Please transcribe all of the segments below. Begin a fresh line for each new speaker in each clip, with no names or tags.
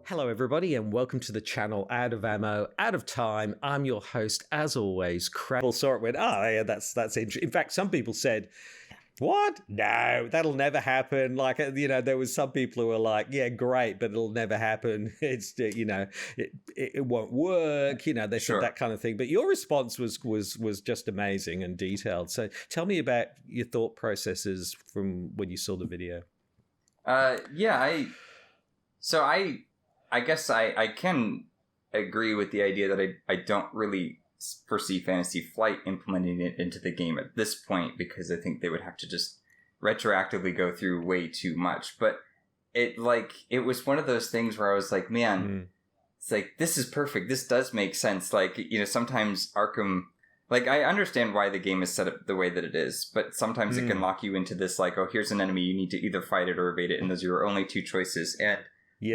Hello everybody and welcome to the channel Out of Ammo, Out of Time. I'm your host as always, Crabby. Saw it went, oh yeah, that's interesting. In fact, some people said, what? No, that'll never happen. Like, you know, there was some people who were like, yeah, great, but it'll never happen. It's, you know, it won't work. You know, they said that kind of thing. But your response was just amazing and detailed. So tell me about your thought processes from when you saw the video.
I guess I can agree with the idea that I don't really foresee Fantasy Flight implementing it into the game at this point, because I think they would have to just retroactively go through way too much. But it was one of those things where I was like, man, it's like, this is perfect. This does make sense. Like, you know, sometimes Arkham, like, I understand why the game is set up the way that it is, but sometimes it can lock you into this, like, oh, here's an enemy, you need to either fight it or evade it, and those are your only two choices. And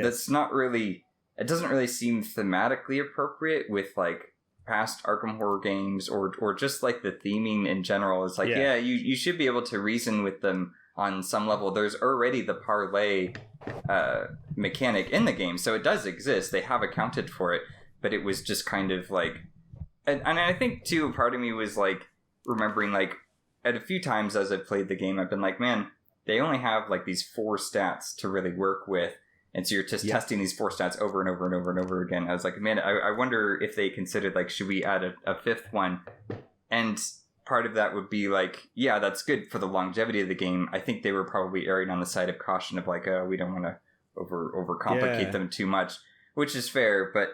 that's not really, it doesn't really seem thematically appropriate with, like, past Arkham horror games or just, like, the theming in general. It's like, you should be able to reason with them on some level. There's already the parlay mechanic in the game, so it does exist. They have accounted for it, but it was just kind of, like... And I think, too, part of me was, like, remembering, like, at a few times as I've played the game, I've been like, man, they only have, like, these 4 stats to really work with. And so you're just testing these 4 stats over and over and over and over again. I was like, man, I wonder if they considered, like, should we add a 5th one? And part of that would be like, yeah, that's good for the longevity of the game. I think they were probably erring on the side of caution of like, we don't want to overcomplicate them too much, which is fair. But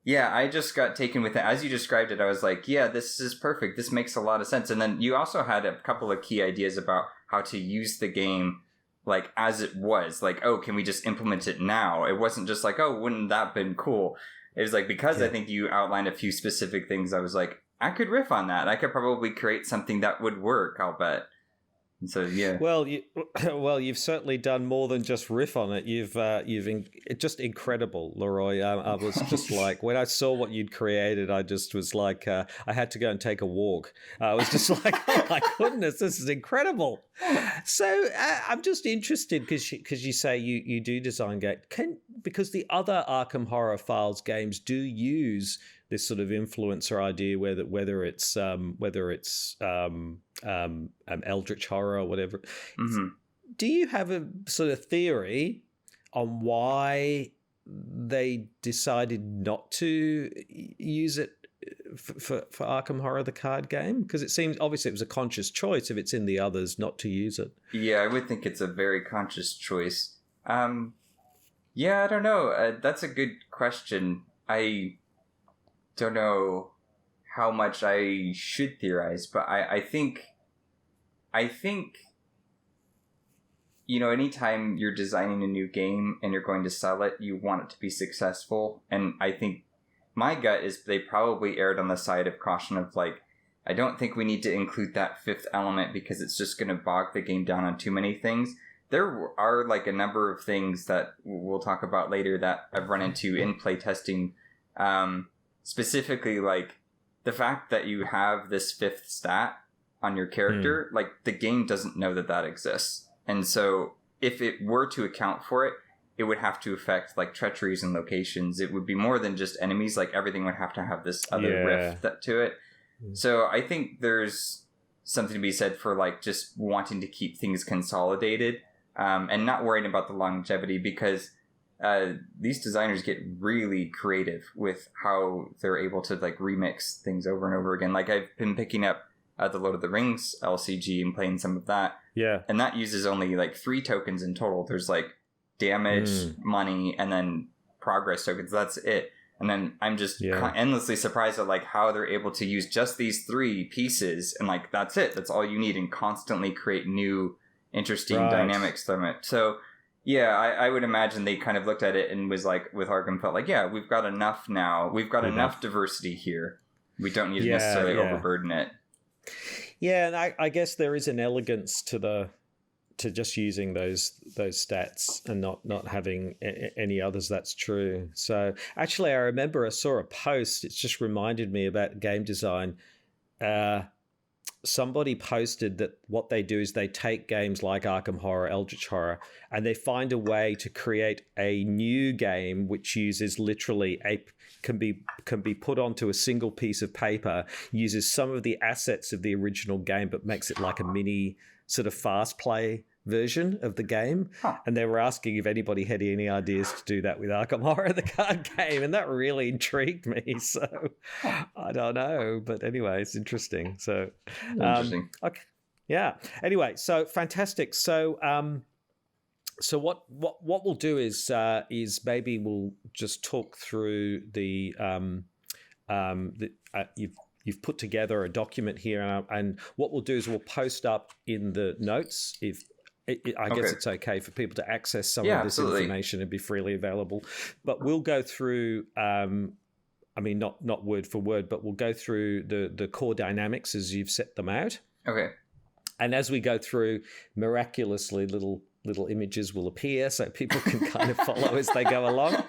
yeah, I just got taken with it. As you described it, I was like, yeah, this is perfect. This makes a lot of sense. And then you also had a couple of key ideas about how to use the game, like, as it was. Like, oh, can we just implement it now? It wasn't just like, oh, wouldn't that have been cool? It was like, because I think you outlined a few specific things, I was like, I could riff on that. I could probably create something that would work, I'll bet. And so, yeah.
Well, you've certainly done more than just riff on it. You've just incredible, LaRoix. I was just like, when I saw what you'd created, I just was like, I had to go and take a walk. I was just like, oh my goodness, this is incredible. So I'm just interested because you say you do design game. Because the other Arkham Horror Files games do use this sort of influencer idea, whether it's Eldritch horror or whatever. Mm-hmm. Do you have a sort of theory on why they decided not to use it for Arkham Horror, the card game? Because it seems obviously it was a conscious choice if it's in the others not to use it.
Yeah, I would think it's a very conscious choice. Yeah, I don't know. That's a good question. I don't know how much I should theorize, but I think, you know, anytime you're designing a new game and you're going to sell it, you want it to be successful. And I think my gut is they probably erred on the side of caution of like, I don't think we need to include that 5th element because it's just going to bog the game down on too many things. There are like a number of things that we'll talk about later that I've run into in playtesting. Specifically, like, the fact that you have this 5th stat on your character, like, the game doesn't know that exists. And so, if it were to account for it, it would have to affect, like, treacheries and locations. It would be more than just enemies. Like, everything would have to have this other riff to it. So, I think there's something to be said for, like, just wanting to keep things consolidated and not worrying about the longevity, because these designers get really creative with how they're able to like remix things over and over again. Like, I've been picking up the Lord of the Rings LCG and playing some of that. Yeah. And that uses only like 3 tokens in total. There's like damage, money, and then progress tokens. That's it. And then I'm just endlessly surprised at like how they're able to use just these 3 pieces and like that's it. That's all you need, and constantly create new interesting dynamics from it. So Yeah, I would imagine they kind of looked at it and was like, with Arkham, felt like, yeah, we've got enough now. We've got enough diversity here. We don't need to necessarily overburden it.
Yeah, and I guess there is an elegance to just using those stats and not having any others. That's true. So actually, I remember I saw a post. It's just reminded me about game design. Somebody posted that what they do is they take games like Arkham Horror, Eldritch Horror, and they find a way to create a new game which uses literally can be put onto a single piece of paper, uses some of the assets of the original game, but makes it like a mini sort of fast play version of the game. And they were asking if anybody had any ideas to do that with Arkham Horror, the card game, and that really intrigued me. So I don't know, but anyway, it's interesting. So
interesting.
Okay, yeah. Anyway, so fantastic. So so what we'll do is maybe we'll just talk through you've put together a document here, and what we'll do is we'll post up in the notes if. I guess it's okay for people to access some of this information and be freely available. But we'll go through, I mean, not word for word, but we'll go through the core dynamics as you've set them out.
Okay.
And as we go through, miraculously little images will appear so people can kind of follow as they go along.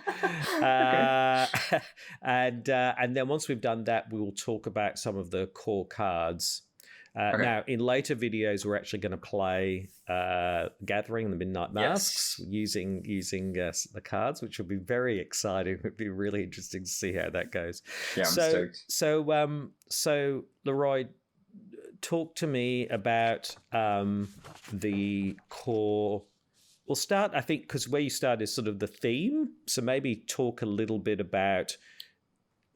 And then once we've done that, we will talk about some of the core cards. Now, in later videos, we're actually going to play Gathering the Midnight Masks using the cards, which will be very exciting. It'll be really interesting to see how that goes.
Yeah, I'm stoked.
So LaRoix, talk to me about the core. We'll start, I think, because where you start is sort of the theme. So maybe talk a little bit about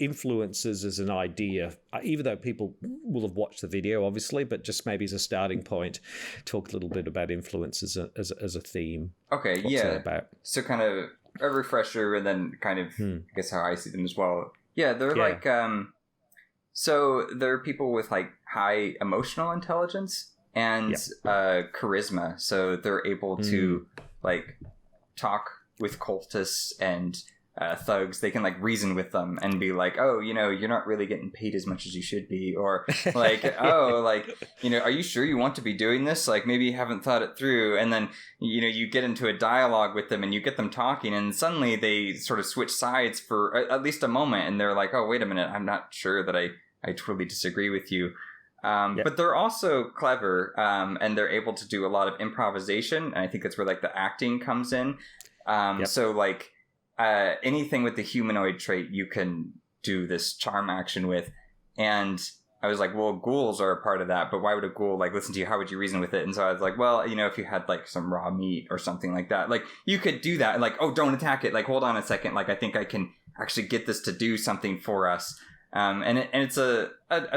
influences as an idea, even though people will have watched the video, obviously, but just maybe as a starting point, talk a little bit about influences as a theme.
Okay, what's that about? So kind of a refresher, and then kind of, I guess, how I see them as well. Yeah, they're like, so there are people with like high emotional intelligence and charisma, so they're able to like talk with cultists and thugs. They can like reason with them and be like, oh, you're not really getting paid as much as you should be, or like, oh, like, are you sure you want to be doing this? Like, maybe you haven't thought it through. And then you get into a dialogue with them and you get them talking, and suddenly they sort of switch sides for at least a moment, and they're like, oh, wait a minute, I'm not sure that I totally disagree with you. But they're also clever, and they're able to do a lot of improvisation, and I think that's where like the acting comes in. So like anything with the humanoid trait you can do this charm action with. And I was like, well, ghouls are a part of that, but why would a ghoul like listen to you? How would you reason with it? And so I was like, well, if you had like some raw meat or something like that, like you could do that. Like, oh, don't attack it. Like, hold on a second. Like, I think I can actually get this to do something for us. And it's a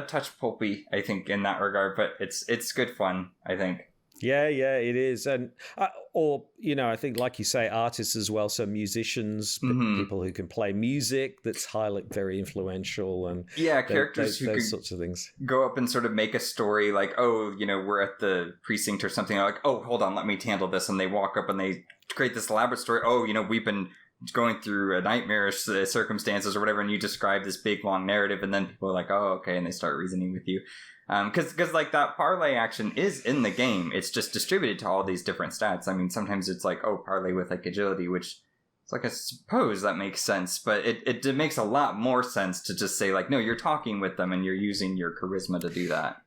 touch pulpy, I think, in that regard, but it's good fun, I think.
Yeah, it is. And I think, like you say, artists as well. So musicians, people who can play music that's very influential, and
characters who
those sorts of things.
Go up and sort of make a story like, oh, we're at the precinct or something. Like, oh, hold on, let me handle this. And they walk up and they create this elaborate story. Oh, we've been going through a nightmarish circumstances or whatever, and you describe this big long narrative, and then people are like, oh, okay, and they start reasoning with you. Because like that parlay action is in the game. It's just distributed to all these different stats. I mean, sometimes it's like, oh, parlay with like agility, which it's like, I suppose that makes sense, but it makes a lot more sense to just say like, no, you're talking with them and you're using your charisma to do that.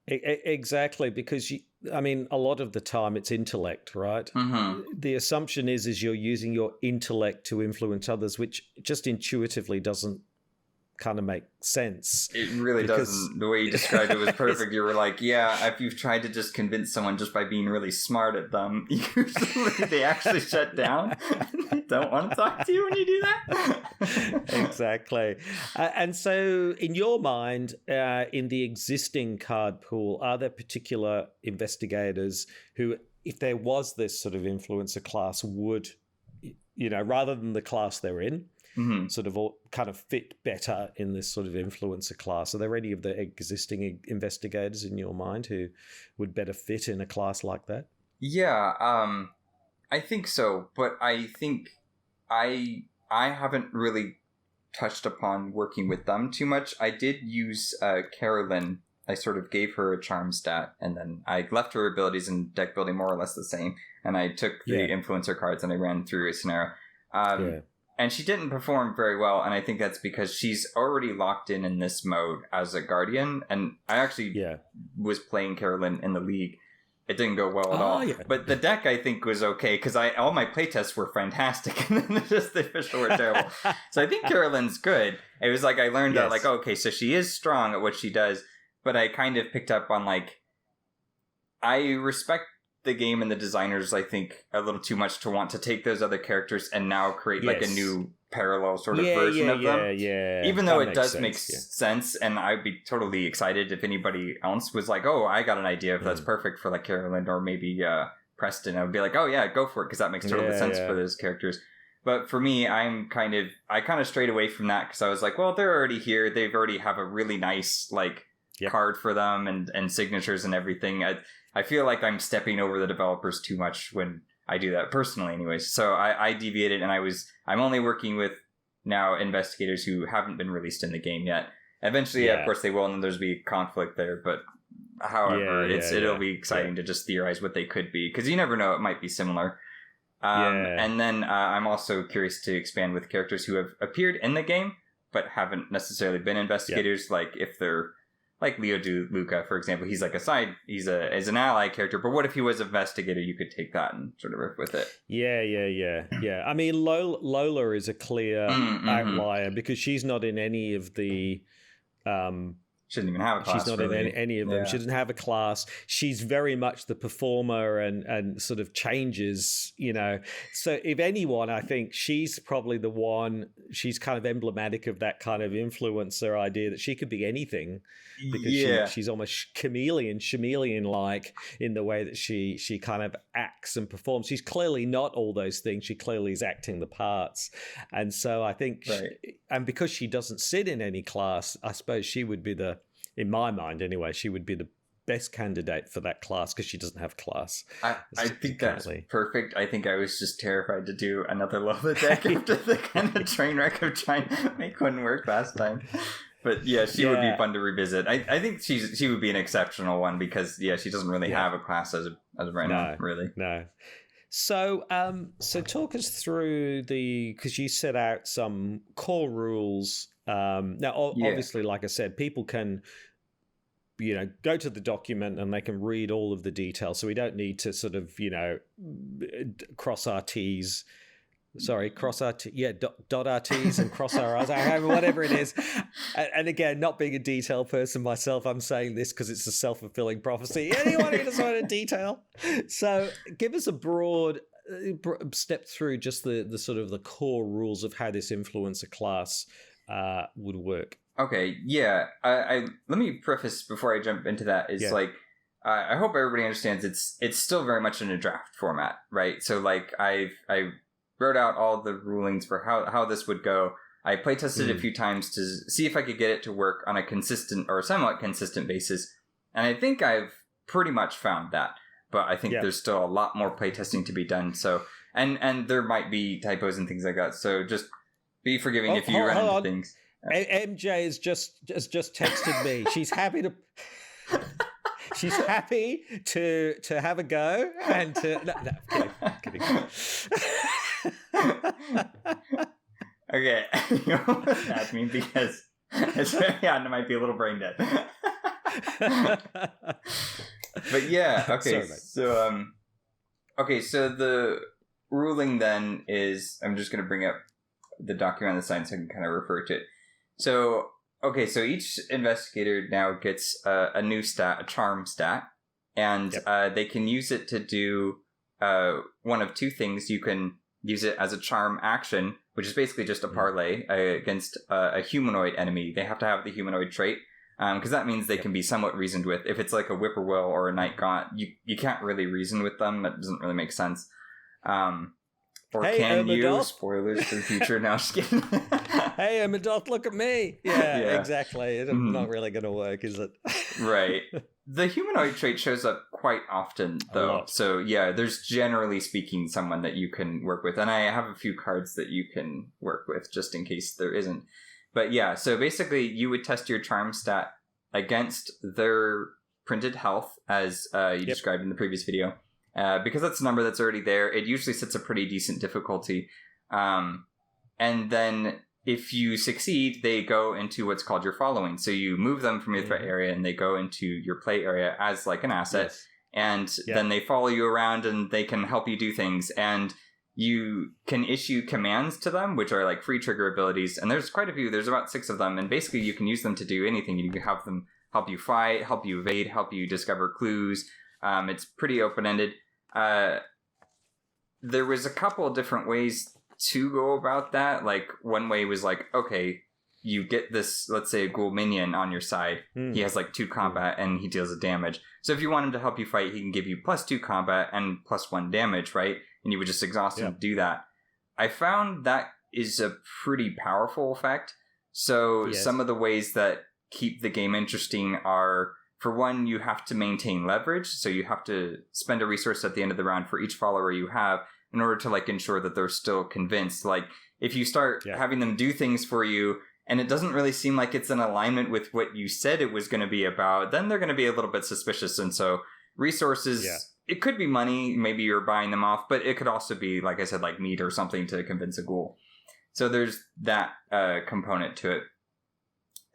Exactly, because a lot of the time it's intellect, right? The assumption is you're using your intellect to influence others, which just intuitively doesn't kind of make sense.
It really doesn't. The way you described it was perfect. You were like, yeah, if you've tried to just convince someone just by being really smart at them, usually they actually shut down. They don't want to talk to you when you do that.
Exactly. And so in your mind, in the existing card pool, are there particular investigators who, if there was this sort of influencer class, would, rather than the class they're in, sort of all kind of fit better in this sort of influencer class? Are there any of the existing investigators in your mind who would better fit in a class like that?
Yeah, I think so, but I think I haven't really touched upon working with them too much. I did use Carolyn. I sort of gave her a charm stat, and then I left her abilities and deck building more or less the same. And I took the influencer cards and I ran through a scenario. And she didn't perform very well, and I think that's because she's already locked in this mode as a guardian. And I actually was playing Carolyn in the league. It didn't go well at all. Yeah. But the deck, I think, was okay, because all my playtests were fantastic, and then just the official were terrible. So I think Carolyn's good. It was like I learned that, like, okay, so she is strong at what she does, but I kind of picked up on, like, I respect the game and the designers, I think, a little too much to want to take those other characters and now create, like, a new parallel sort of version of them. Even though it does make sense, and I'd be totally excited if anybody else was like, oh, I got an idea if that's perfect for, like, Carolyn or maybe Preston. I would be like, oh, yeah, go for it, because that makes total sense for those characters. But for me, I kind of strayed away from that, because I was like, well, they're already here. They've already have a really nice, like, card for them and signatures and everything. I feel like I'm stepping over the developers too much when I do that personally anyways. So I deviated, and I'm only working with now investigators who haven't been released in the game yet. Eventually, of course, they will, and then there's be conflict there. But however, it'll be exciting to just theorize what they could be, because you never know, it might be similar. And then I'm also curious to expand with characters who have appeared in the game but haven't necessarily been investigators, like if they're like Leo DeLuca, for example. He's like he's an ally character, but what if he was an investigator? You could take that and sort of riff with it.
Yeah. I mean, Lola is a clear outlier, because she's not in any of the...
She doesn't even have a class.
She's not in any of them. She doesn't have a class. She's very much the performer and sort of changes, you know. So if anyone, I think she's probably the one. She's kind of emblematic of that kind of influencer idea that she could be anything, because she's almost chameleon-like in the way that she kind of acts and performs. She's clearly not all those things. She clearly is acting the parts. And so I think, and because she doesn't sit in any class, I suppose she would be in my mind anyway, she would be the best candidate for that class, because she doesn't have class.
I think that's perfect. I think I was just terrified to do another Lola deck after the kind of train wreck of trying to make one work last time. But yeah, she would be fun to revisit. I think she would be an exceptional one, because she doesn't really have a class as of right now, really. No.
So talk us through because you set out some core rules. Now, obviously, like I said, people can, go to the document and they can read all of the details. So we don't need to sort of, cross our T's. Sorry, dot our T's and cross our R's, whatever it is. And again, not being a detail person myself, I'm saying this because it's a self-fulfilling prophecy. Anyone who doesn't want to detail. So give us a broad step through just the sort of the core rules of how this influencer class would work.
Okay, yeah. I let me preface before I jump into that is I hope everybody understands it's still very much in a draft format, right? So like I wrote out all the rulings for how this would go. I play tested it a few times to see if I could get it to work on a consistent or somewhat consistent basis, and I think I've pretty much found that. But I think there's still a lot more playtesting to be done. So and there might be typos and things like that. So just be forgiving if you run into things.
MJ has just texted me. She's happy to. She's happy to have a go and to kidding.
Okay, you almost had me because it's very odd and it might be a little brain dead. But yeah, okay. Sorry, so the ruling then is, I'm just going to bring up the document on the side so I can kind of refer to it. So each investigator now gets a new stat, a charm stat, and they can use it to do one of two things. You can use it as a charm action, which is basically just a parlay against a humanoid enemy. They have to have the humanoid trait, because that means they can be somewhat reasoned with. If it's like a whippoorwill or a night gaunt, you can't really reason with them. That doesn't really make sense. Or can you? Spoilers for the future. Now, just kidding.
Hey, I'm a doth, look at me. Yeah,
Yeah.
exactly. It's not really going to work, is it?
Right. The humanoid trait shows up quite often, though. So, yeah, there's generally speaking someone that you can work with. And I have a few cards that you can work with just in case there isn't. But yeah, so basically you would test your charm stat against their printed health, as you described in the previous video. Because that's a number that's already there, it usually sets a pretty decent difficulty. And then if you succeed, they go into what's called your following. So you move them from your threat area and they go into your play area as like an asset. Yes. And then they follow you around and they can help you do things. And you can issue commands to them, which are like free trigger abilities. And there's quite a few. There's about 6 of them. And basically you can use them to do anything. You can have them help you fight, help you evade, help you discover clues. It's pretty open-ended. There was a couple of different ways to go about that. Like, one way was like, okay, you get this, let's say, a ghoul minion on your side. He has like 2 combat and he deals a damage. So if you want him to help you fight, he can give you +2 combat and +1 damage, right? And you would just exhaust him to do that. I found that is a pretty powerful effect. So some of the ways that keep the game interesting are, for one, you have to maintain leverage. So you have to spend a resource at the end of the round for each follower you have in order to like ensure that they're still convinced. Like, if you start having them do things for you and it doesn't really seem like it's in alignment with what you said it was going to be about, then they're going to be a little bit suspicious. And so resources, it could be money, maybe you're buying them off, but it could also be, like I said, like meat or something to convince a ghoul. So there's that component to it.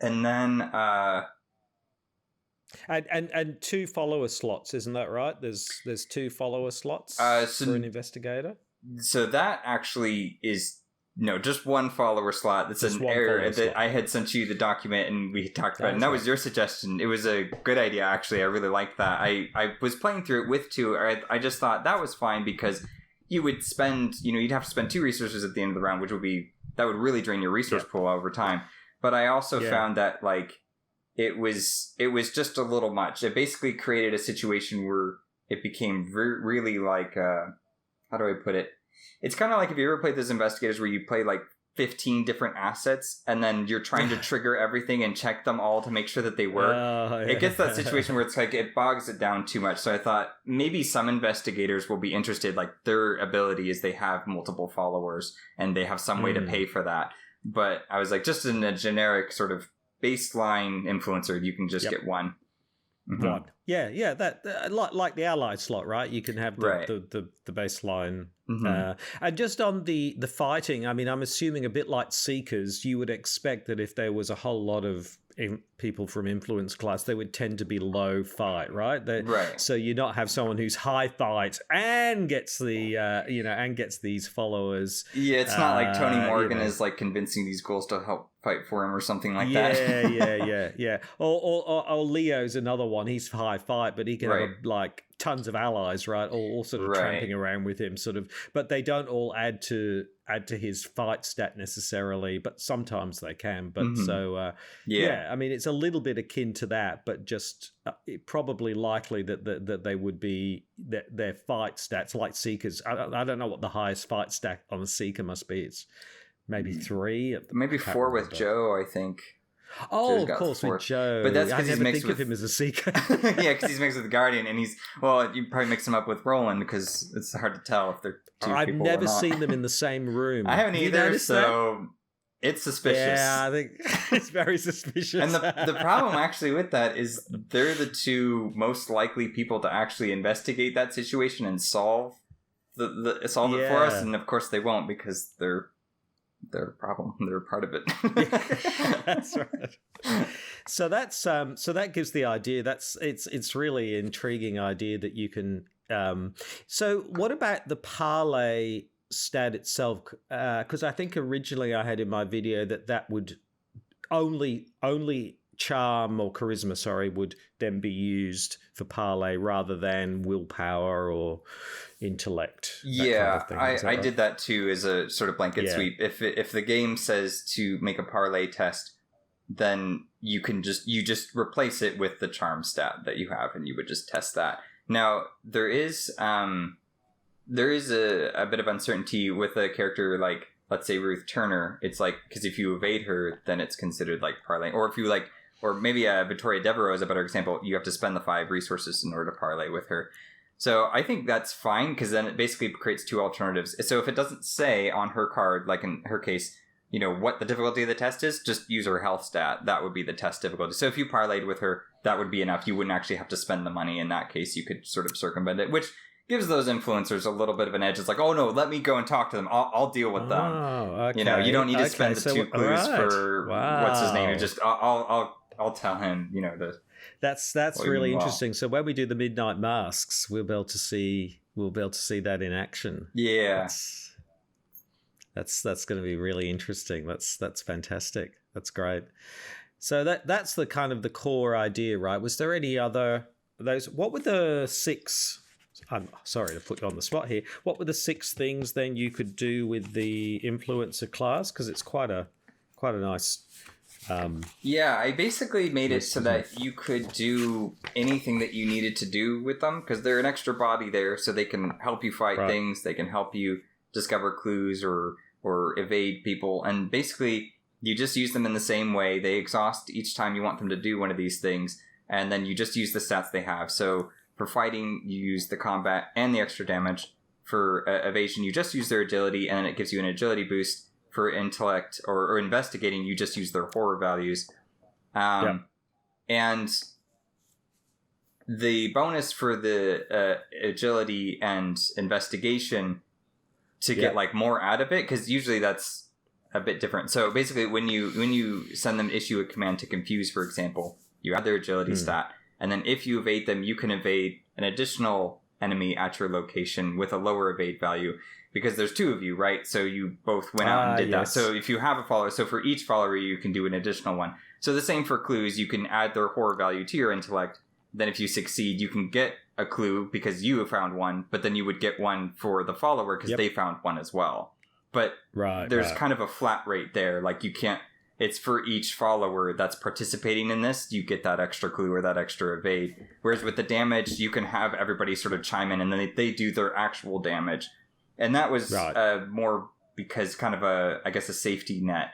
And then
and 2 follower slots, isn't that right? There's 2 follower slots for an investigator.
So that actually is just 1 follower slot. That's an error that I had sent you the document and we talked about it. And that was your suggestion. It was a good idea, actually. I really liked that. I was playing through it with 2. I just thought that was fine because you would spend, you'd have to spend 2 resources at the end of the round, which would really drain your resource pool over time. But I also found that like it was just a little much. It basically created a situation where it became really like how do I put it? It's kind of like if you ever played those investigators where you play like 15 different assets and then you're trying to trigger everything and check them all to make sure that they work. It gets that situation where it's like it bogs it down too much. So I thought maybe some investigators will be interested, like their ability is they have multiple followers and they have some way to pay for that. But I was like, just in a generic sort of baseline influencer, you can just get 1.
One. Yeah, that like the allied slot, right? You can have the baseline. And just on the fighting, I mean, I'm assuming a bit like Seekers, you would expect that if there was a whole lot of people from influence class, they would tend to be low fight, right? So you not have someone who's high fight and gets the and gets these followers.
Yeah, it's not like Tony Morgan is like convincing these ghouls to help fight for him or something like that.
Yeah. Or Leo's another one. He's high fight, but he can have like tons of allies, right? All sort of tramping around with him, sort of. But they don't all add to his fight stat necessarily, but sometimes they can. But I mean, it's a little bit akin to that, but just probably likely that they would be their fight stats like Seekers. I don't know what the highest fight stat on a Seeker must be. It's maybe 3.
Maybe 4 with Joe, I think.
Oh, of course, with Joe.
But that's because he's mixed
with him as a Seeker.
Yeah, because he's mixed with the Guardian, and you probably mix him up with Roland because it's hard to tell if they're 2 people
I've
or
never
not.
seen them in the same room.
I haven't either, so it's suspicious.
Yeah, I think it's very suspicious.
And the problem actually with that is they're the 2 most likely people to actually investigate that situation and solve it for us, and of course they won't because they're a problem. They're a part of it.
That's right. So that gives the idea. It's really intriguing idea that you can. So what about the parlay stat itself? Because I think originally I had in my video that would only charm or charisma, would then be used for parlay rather than willpower or intellect.
Yeah,
kind of thing.
I did that too as a sort of blanket sweep. If the game says to make a parlay test, then you just replace it with the charm stat that you have, and you would just test that. Now there is a bit of uncertainty with a character like let's say Ruth Turner, it's like, because if you evade her, then it's considered like parlay. Or if you like, or maybe Victoria Devereaux is a better example. You have to spend the 5 resources in order to parlay with her. So I think that's fine, because then it basically creates 2 alternatives. So if it doesn't say on her card, like in her case, you know, what the difficulty of the test is, just use her health stat. That would be the test difficulty. So if you parlayed with her, that would be enough. You wouldn't actually have to spend the money. In that case, you could sort of circumvent it, which gives those influencers a little bit of an edge. It's like, oh no, let me go and talk to them. I'll deal with them.
Oh, okay.
You know, you don't need to spend the 2 clues for what's his name. You just I'll tell him. You know,
that's really interesting. So when we do the Midnight Masks, we'll be able to see that in action.
Yeah.
That's going to be really interesting. That's fantastic. That's great. So that's the kind of the core idea, right? Was there any other those? What were the 6? I'm sorry to put you on the spot here. What were the 6 things then you could do with the influencer class? Because it's quite a nice.
Yeah, I basically made it so that you could do anything that you needed to do with them, because they're an extra body there, so they can help you fight things. They can help you discover clues or evade people, and basically you just use them in the same way. They exhaust each time you want them to do one of these things, and then you just use the stats they have. So for fighting, you use the combat and the extra damage. For evasion, you just use their agility, and then it gives you an agility boost. For intellect or investigating, you just use their horror values. And the bonus for the agility and investigation to get like more out of it, because usually that's a bit different. So basically, when you send them issue a command to confuse, for example, you add their agility stat, and then if you evade them, you can evade an additional enemy at your location with a lower evade value, because there's 2 of you, right? So you both went out and did that. So if you have a follower, so for each follower, you can do an additional one. So the same for clues. You can add their horror value to your intellect. Then if you succeed, you can get a clue because you have found one, but then you would get one for the follower because they found one as well. But there's kind of a flat rate there. Like you can't, it's for each follower that's participating in this, you get that extra clue or that extra evade. Whereas with the damage, you can have everybody sort of chime in and then they do their actual damage. And that was more because kind of a safety net.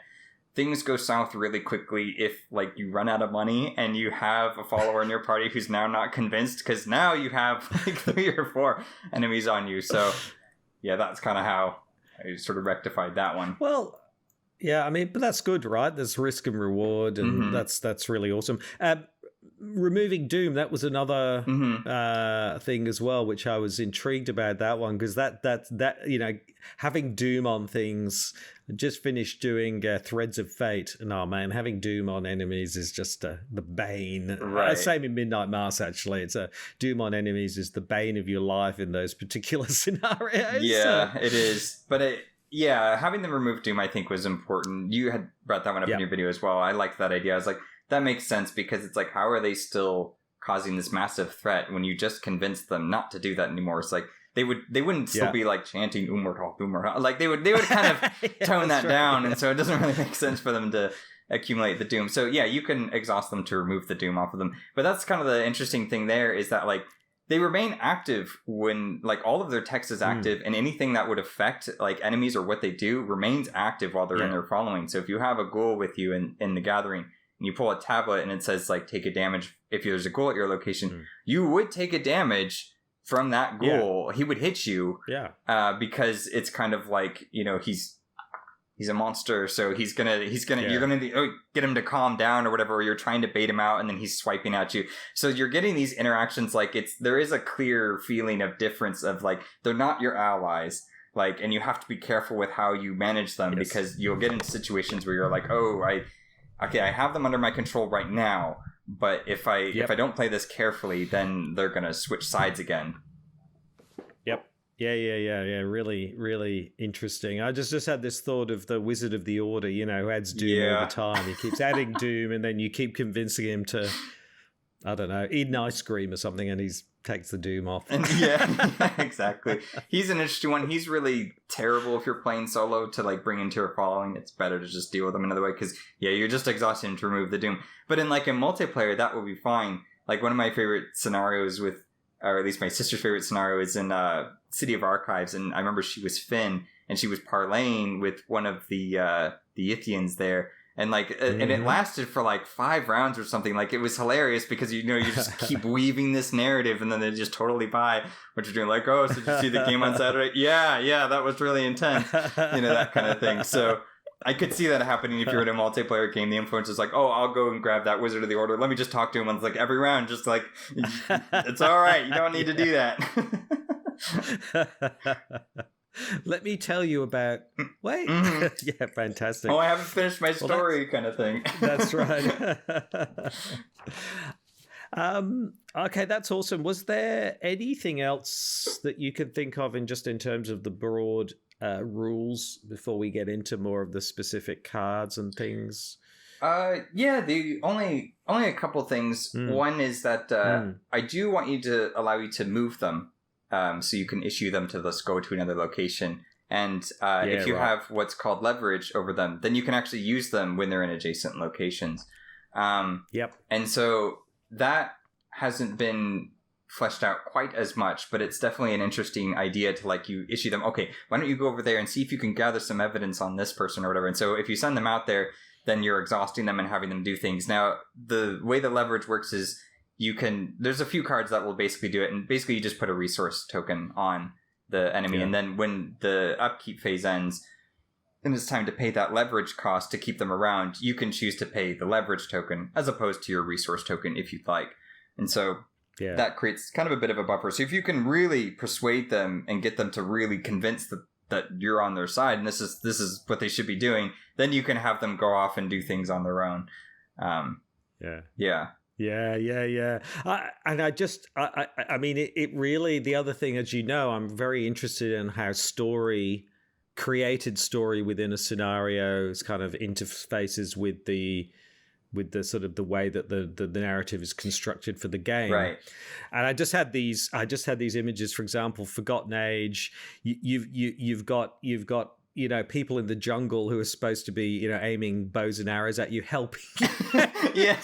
Things go south really quickly if like you run out of money and you have a follower in your party who's now not convinced, because now you have like 3 or 4 enemies on you. So yeah, that's kind of how I sort of rectified that one.
Well, yeah, I mean, but that's good, right? There's risk and reward, and that's really awesome. Removing Doom, that was another thing as well, which I was intrigued about that one, because that you know, having Doom on things. Just finished doing Threads of Fate, and oh man, having Doom on enemies is just the bane.
Right.
Same in Midnight Mass, actually. It's Doom on enemies is the bane of your life in those particular scenarios.
Yeah, it is. But having them remove Doom, I think, was important. You had brought that one up in your video as well. I liked that idea. I was like, that makes sense, because it's like, how are they still causing this massive threat when you just convinced them not to do that anymore? It's like they wouldn't still be like chanting Umar, like they would kind of tone that down, and so it doesn't really make sense for them to accumulate the Doom. So yeah, you can exhaust them to remove the Doom off of them. But that's kind of the interesting thing there, is that like they remain active when like all of their text is active, and anything that would affect like enemies or what they do remains active while they're in their following. So if you have a ghoul with you in the gathering, and you pull a tablet and it says like take a damage, if there's a ghoul at your location, you would take a damage from that ghoul. He would hit you, because it's kind of like, you know, he's a monster, so you're gonna get him to calm down or whatever, or you're trying to bait him out and then he's swiping at you. So you're getting these interactions, like there is a clear feeling of difference of like they're not your allies, like, and you have to be careful with how you manage them, because you'll get into situations where you're like, I have them under my control right now, but if I don't play this carefully, then they're gonna switch sides again.
Yep. Yeah. Really, really interesting. I just had this thought of the Wizard of the Order, you know, who adds Doom all the time. He keeps adding Doom, and then you keep convincing him to, I don't know, eat an ice cream or something, and he's takes the Doom off.
And exactly. He's an interesting one. He's really terrible if you're playing solo to like bring into your following. It's better to just deal with him another way, because you're just exhausting him to remove the Doom. But in like a multiplayer, that would be fine. Like one of my favorite scenarios or at least my sister's favorite scenario, is in City of Archives, and I remember she was Finn, and she was parlaying with one of the Ithians there. And like, and it lasted for like 5 rounds or something. Like, it was hilarious because, you know, you just keep weaving this narrative and then they just totally buy what you're doing. Like, oh, so did you see the game on Saturday? Yeah, that was really intense. You know, that kind of thing. So I could see that happening if you're in a multiplayer game. The influencer's like, oh, I'll go and grab that Wizard of the Order. Let me just talk to him. And it's like every round, just like, it's all right. You don't need to do that.
Let me tell you about... Wait. Yeah, fantastic.
Oh, I haven't finished my story kind of thing.
That's right. Okay, that's awesome. Was there anything else that you could think of in terms of the broad rules before we get into more of the specific cards and things?
Yeah, the only a couple things. One is that I do want you to allow you to move them. So you can issue them to go to another location. And if you have what's called leverage over them, then you can actually use them when they're in adjacent locations.
Yep.
And so that hasn't been fleshed out quite as much, but it's definitely an interesting idea to, like, you issue them. Okay, why don't you go over there and see if you can gather some evidence on this person or whatever. And so if you send them out there, then you're exhausting them and having them do things. Now, the way the leverage works is there's a few cards that will basically do it, and basically you just put a resource token on the enemy, and then when the upkeep phase ends and it's time to pay that leverage cost to keep them around, you can choose to pay the leverage token as opposed to your resource token if you'd like. And so that creates kind of a bit of a buffer. So if you can really persuade them and get them to really convince that you're on their side and this is what they should be doing, then you can have them go off and do things on their own. Yeah.
I mean, it really, the other thing, as you know, I'm very interested in how created story within a scenario is kind of interfaces with the sort of the way that the narrative is constructed for the game.
Right.
And I just had these images, for example, Forgotten Age. You've got you know, people in the jungle who are supposed to be, you know, aiming bows and arrows at you, helping
yeah.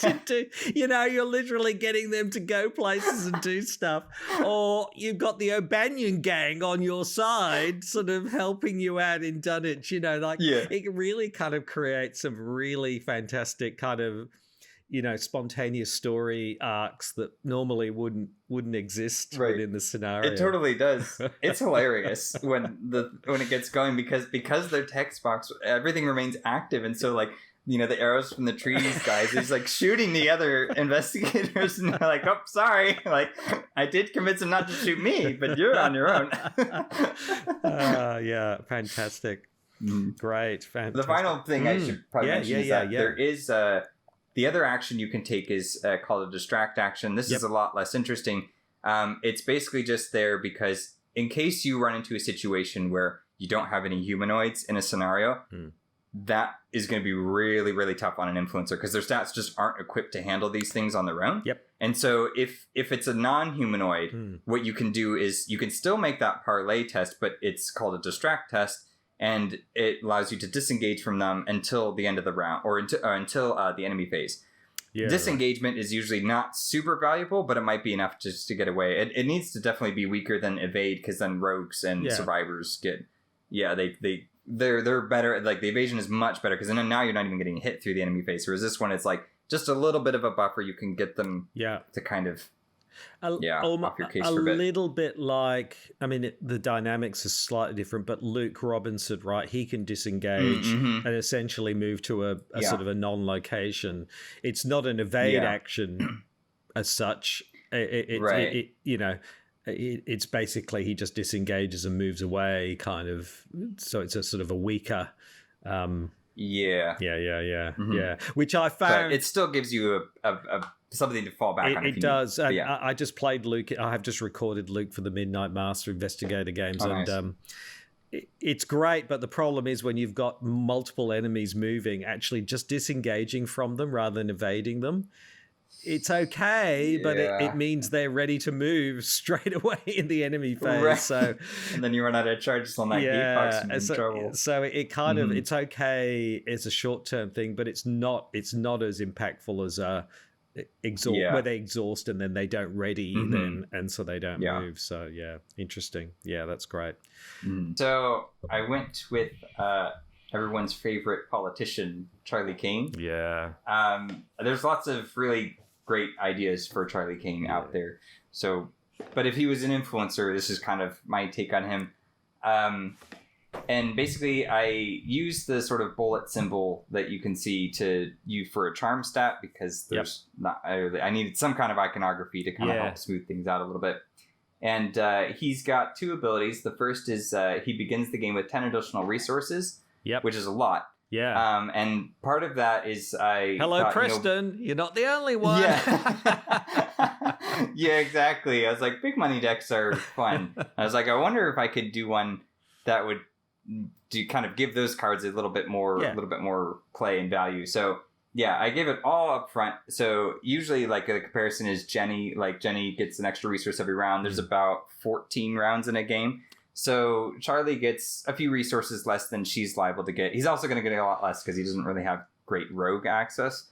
you know, you're literally getting them to go places and do stuff. Or you've got the O'Banion gang on your side sort of helping you out in Dunwich, you know, like it really kind of creates some really fantastic kind of, you know, spontaneous story arcs that normally wouldn't exist within the scenario.
It totally does. It's hilarious when it gets going because their text box, everything remains active, and so, like, you know, the arrows from the trees guys is like shooting the other investigators, and they're like, oh, sorry, like, I did convince them not to shoot me, but you're on your own.
Yeah, fantastic. Great, fantastic.
The final thing I should probably mention is that there is the other action you can take is called a distract action. This is a lot less interesting. It's basically just there because in case you run into a situation where you don't have any humanoids in a scenario, that is going to be really, really tough on an influencer because their stats just aren't equipped to handle these things on their own. Yep. And so if it's a non-humanoid, what you can do is you can still make that parlay test, but it's called a distract test. And it allows you to disengage from them until the end of the round, or until the enemy phase. Yeah, disengagement is usually not super valuable, but it might be enough just to get away. It needs to definitely be weaker than evade, because then rogues and survivors get, they're better. Like, the evasion is much better, because then now you're not even getting hit through the enemy phase. Whereas this one, it's like just a little bit of a buffer. You can get them to kind of off your case for a bit.
Little bit like, I mean, the dynamics are slightly different, but Luke Robinson, right? He can disengage and essentially move to a sort of a non-location. It's not an evade action as such. It's basically he just disengages and moves away, kind of. So it's a sort of a weaker. Which I found,
but it still gives you a something to fall back on.
It does. And I just played Luke. I have just recorded Luke for the Midnight Master Investigator games, and it's great. But the problem is when you've got multiple enemies moving, actually just disengaging from them rather than evading them. It's okay, but it means they're ready to move straight away in the enemy phase. Right. So,
and then you run out of charges on that gate box and you're in trouble.
So it kind of, it's okay as a short-term thing, but it's not as impactful as a where they exhaust and then they don't ready, then and so they don't move. So yeah, interesting. Yeah, that's great.
So I went with everyone's favorite politician, Charlie Kane.
Yeah.
There's lots of really great ideas for Charlie Kane out there. So, but if he was an influencer, this is kind of my take on him. And basically, I use the sort of bullet symbol that you can see to use for a charm stat because there's I needed some kind of iconography to kind of help smooth things out a little bit. And he's got 2 abilities. The first is he begins the game with 10 additional resources, which is a lot.
Yeah.
And part of that is
Hello, Preston. You're not the only one.
Yeah. Yeah, exactly. I was like, big money decks are fun. I was like, I wonder if I could do one that would do kind of give those cards a little bit more play and value. So yeah, I gave it all up front. So usually like the comparison is Jenny. Like Jenny gets an extra resource every round. There's about 14 rounds in a game. So Charlie gets a few resources less than she's liable to get. He's also going to get a lot less because he doesn't really have great rogue access.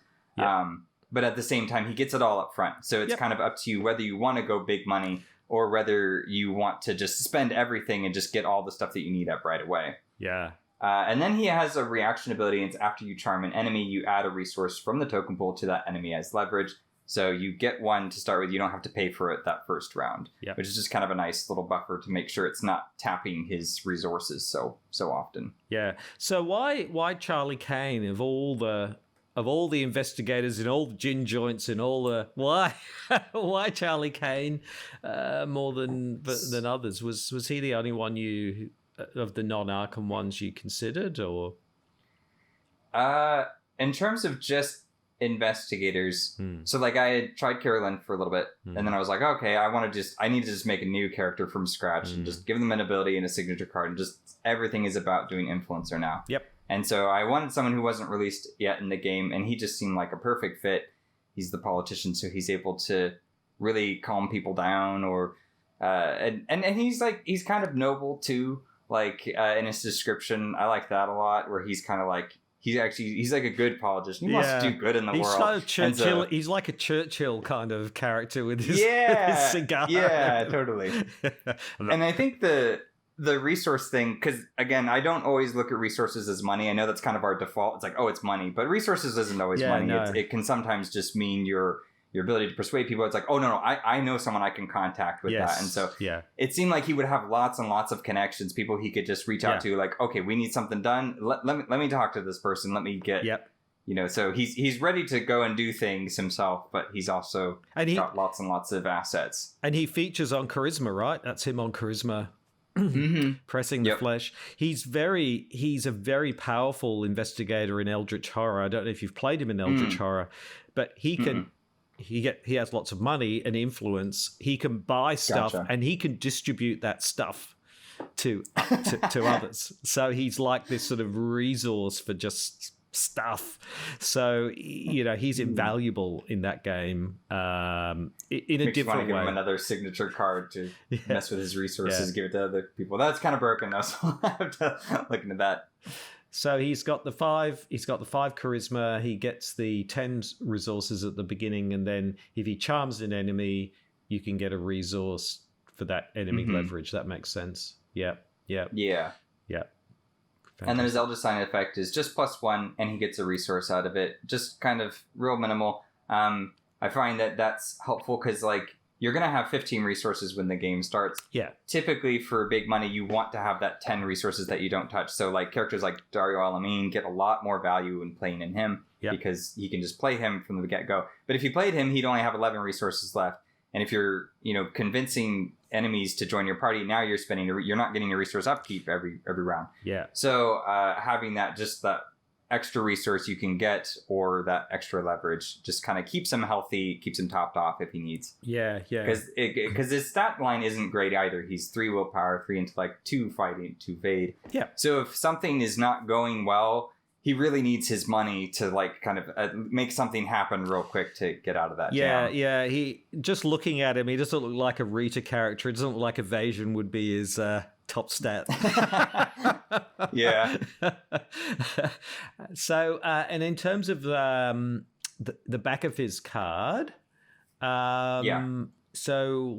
But at the same time, he gets it all up front. So it's kind of up to you whether you want to go big money or whether you want to just spend everything and just get all the stuff that you need up right away.
Yeah.
And then he has a reaction ability, and it's after you charm an enemy, you add a resource from the token pool to that enemy as leverage. So you get one to start with. You don't have to pay for it that first round, which is just kind of a nice little buffer to make sure it's not tapping his resources so often.
Yeah. So why Charlie Kane of all the investigators in all the gin joints and all the why Charlie Kane more than others? Was he the only one you of the non-Arkham ones you considered, or?
In terms of just investigators, so like I had tried Carolyn for a little bit, and then I was like, okay, I need to just make a new character from scratch and just give them an ability and a signature card, and just everything is about doing influencer now.
Yep.
And so I wanted someone who wasn't released yet in the game, and he just seemed like a perfect fit. He's the politician, so he's able to really calm people down, or and he's kind of noble too. Like in his description, I like that a lot, where he's kind of like he's like a good politician. He wants to do good in the world.
So Churchill, he's like a Churchill kind of character with his,
his
cigar.
Yeah, totally. And I think the resource thing, because again, I don't always look at resources as money. I know that's kind of our default. It's like, oh, it's money, but resources isn't always money.
No.
It can sometimes just mean your ability to persuade people. It's like, oh, no, I know someone I can contact with that. And so it seemed like he would have lots and lots of connections, people he could just reach out to, like, okay, we need something done. Let me talk to this person. Let me get, so he's ready to go and do things himself, but he's also got lots and lots of assets.
And he features on Charisma, right? That's him on Charisma. Pressing the flesh. He's a very powerful investigator in Eldritch Horror. I don't know if you've played him in Eldritch Horror, but he can he has lots of money and influence. He can buy stuff and he can distribute that stuff to others. So he's like this sort of resource for just stuff. So he's invaluable in that game in a different way.
Give him another signature card to mess with his resources, give it to other people. That's kind of broken now, so I have to look into that.
So he's got the 5 charisma, he gets the 10 resources at the beginning, and then if he charms an enemy, you can get a resource for that enemy leverage. That makes sense. Yeah.
And then his Eldritch Sign effect is just +1, and he gets a resource out of it. Just kind of real minimal. I find that that's helpful because, like, you're going to have 15 resources when the game starts.
Yeah.
Typically, for big money, you want to have that 10 resources that you don't touch. So, like, characters like Dario Alamin get a lot more value in playing in him because you can just play him from the get-go. But if you played him, he'd only have 11 resources left. And if you're, convincing enemies to join your party, now you're not getting a resource upkeep every round.
Yeah.
So having that extra resource you can get or that extra leverage just kind of keeps him healthy, keeps him topped off if he needs.
Yeah.
Because his stat line isn't great either. He's 3 willpower, 3 intellect, 2 fighting, 2 evade.
Yeah.
So if something is not going well, he really needs his money to kind of make something happen real quick to get out of that jam.
Yeah. He just looking at him, he doesn't look like a Rita character. It doesn't look like evasion would be his top stat.
Yeah.
So, and in terms of the back of his card.
Yeah.
So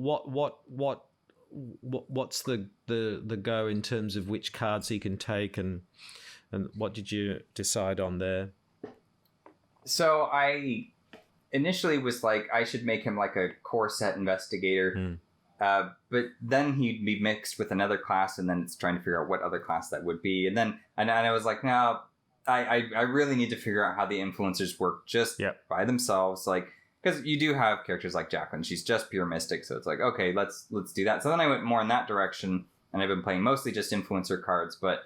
what's the go in terms of which cards he can take, and what did you decide on there?
So I initially was like, I should make him like a core set investigator. But then he'd be mixed with another class, and then it's trying to figure out what other class that would be. And I was like, no, I really need to figure out how the influencers work just by themselves. Like, because you do have characters like Jacqueline. She's just pure mystic. So it's like, okay, let's do that. So then I went more in that direction, and I've been playing mostly just influencer cards. But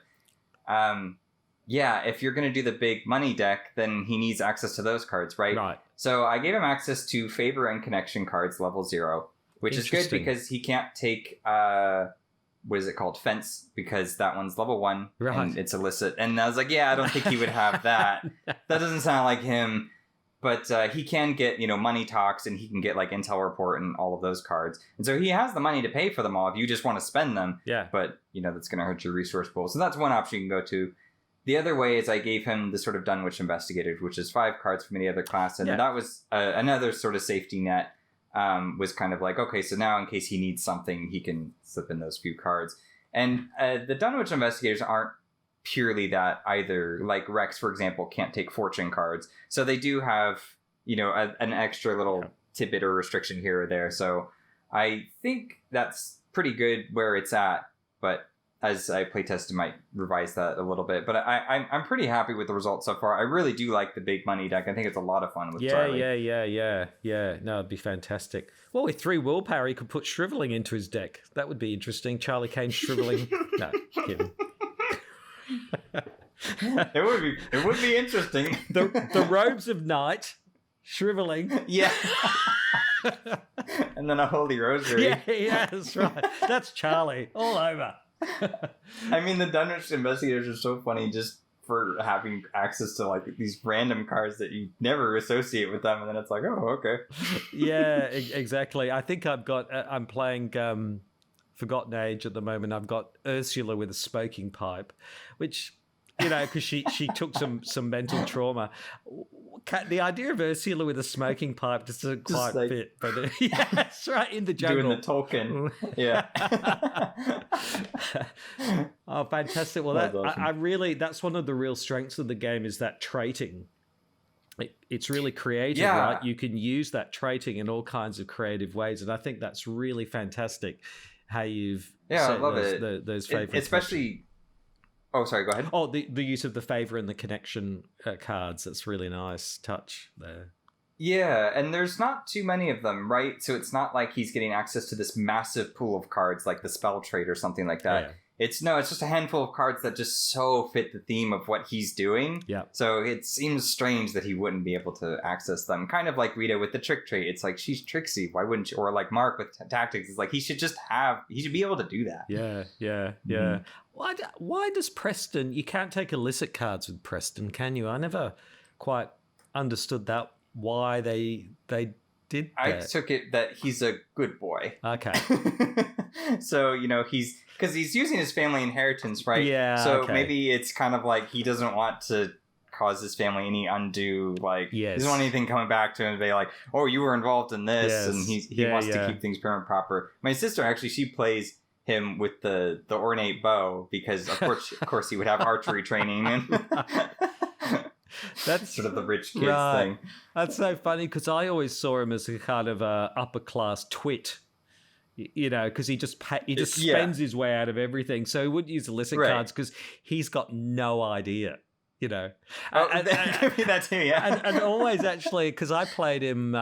if you're going to do the big money deck, then he needs access to those cards, right?
Right.
So I gave him access to favor and connection cards level 0. Which is good because he can't take, what is it called? Fence, because that one's level 1 and it's illicit. And I was like, I don't think he would have that. That doesn't sound like him. But he can get, money talks, and he can get like intel report and all of those cards. And so he has the money to pay for them all if you just want to spend them. Yeah. But, that's going to hurt your resource pool. So that's one option you can go to. The other way is I gave him the sort of Dunwich Investigator, which is 5 cards from any other class. And that was another sort of safety net. Was kind of like, okay, so now in case he needs something, he can slip in those few cards. And the Dunwich Investigators aren't purely that either. Like Rex, for example, can't take fortune cards. So they do have, an extra little tidbit or restriction here or there. So I think that's pretty good where it's at. But as I playtest, I might revise that a little bit. But I'm pretty happy with the results so far. I really do like the big money deck. I think it's a lot of fun with Charlie.
Yeah. No, it'd be fantastic. Well, with 3 willpower, he could put Shriveling into his deck. That would be interesting. Charlie Kane Shriveling. No, kidding.
It would be interesting.
The Robes of Night, Shriveling.
Yeah. And then a Holy Rosary.
Yeah, that's right. That's Charlie all over.
I mean, the Dunwich Investigators are so funny just for having access to like these random cards that you never associate with them, and then it's like, oh, okay.
Yeah, exactly. I think I'm playing Forgotten Age at the moment. I've got Ursula with a smoking pipe, which, because she took some mental trauma. The idea of Ursula with a smoking pipe just doesn't quite fit, but that's right, in the jungle.
Doing the Tolkien. Yeah.
Oh, fantastic. Well, awesome. That's one of the real strengths of the game is that traiting. It's really creative, right? You can use that traiting in all kinds of creative ways, and I think that's really fantastic how you've set
I love
those favorites.
Especially... Oh, sorry, go ahead.
Oh, the use of the favor and the connection cards. That's really nice touch there.
Yeah, and there's not too many of them, right? So it's not like he's getting access to this massive pool of cards like the spell trade or something like that. Yeah. It's just a handful of cards that just so fit the theme of what he's doing. Yeah. So it seems strange that he wouldn't be able to access them. Kind of like Rita with the trick trait. It's like, she's tricksy. Why wouldn't she? Or like Mark with tactics. It's like, he should be able to do that.
Yeah. Mm-hmm. Why does Preston, you can't take illicit cards with Preston, can you? I never quite understood that, why they did that.
I took it that he's a good boy.
Okay.
So, because he's using his family inheritance, right?
Yeah.
So maybe it's kind of like he doesn't want to cause his family any undue, he doesn't want anything coming back to him and be like, oh, you were involved in this, and he wants to keep things prim and proper. My sister, actually, she plays him with the ornate bow because, of course, he would have archery training. And that's sort of the rich kids thing.
That's so funny because I always saw him as a kind of a upper class twit. Because he just spends his way out of everything. So he wouldn't use illicit cards because he's got no idea,
that too, yeah.
And always actually, because I played him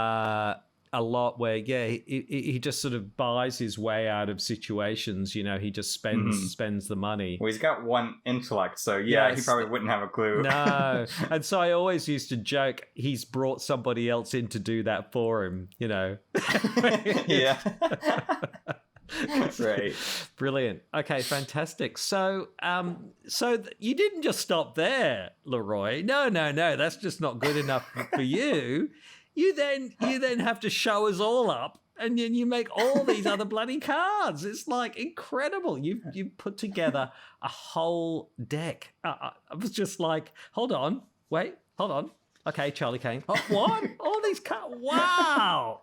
a lot where, he just sort of buys his way out of situations. He just spends the money.
Well, he's got one intellect, so he probably wouldn't have a clue.
No. And so I always used to joke, he's brought somebody else in to do that for him,
Yeah. Right.
Brilliant. Okay, fantastic. So you didn't just stop there, LaRoix. No, that's just not good enough for you. You then have to show us all up, and then you make all these other bloody cards. It's like incredible. You've put together a whole deck. I was just like, hold on. Okay, Charlie Kane. Oh, what? All these cards. Wow.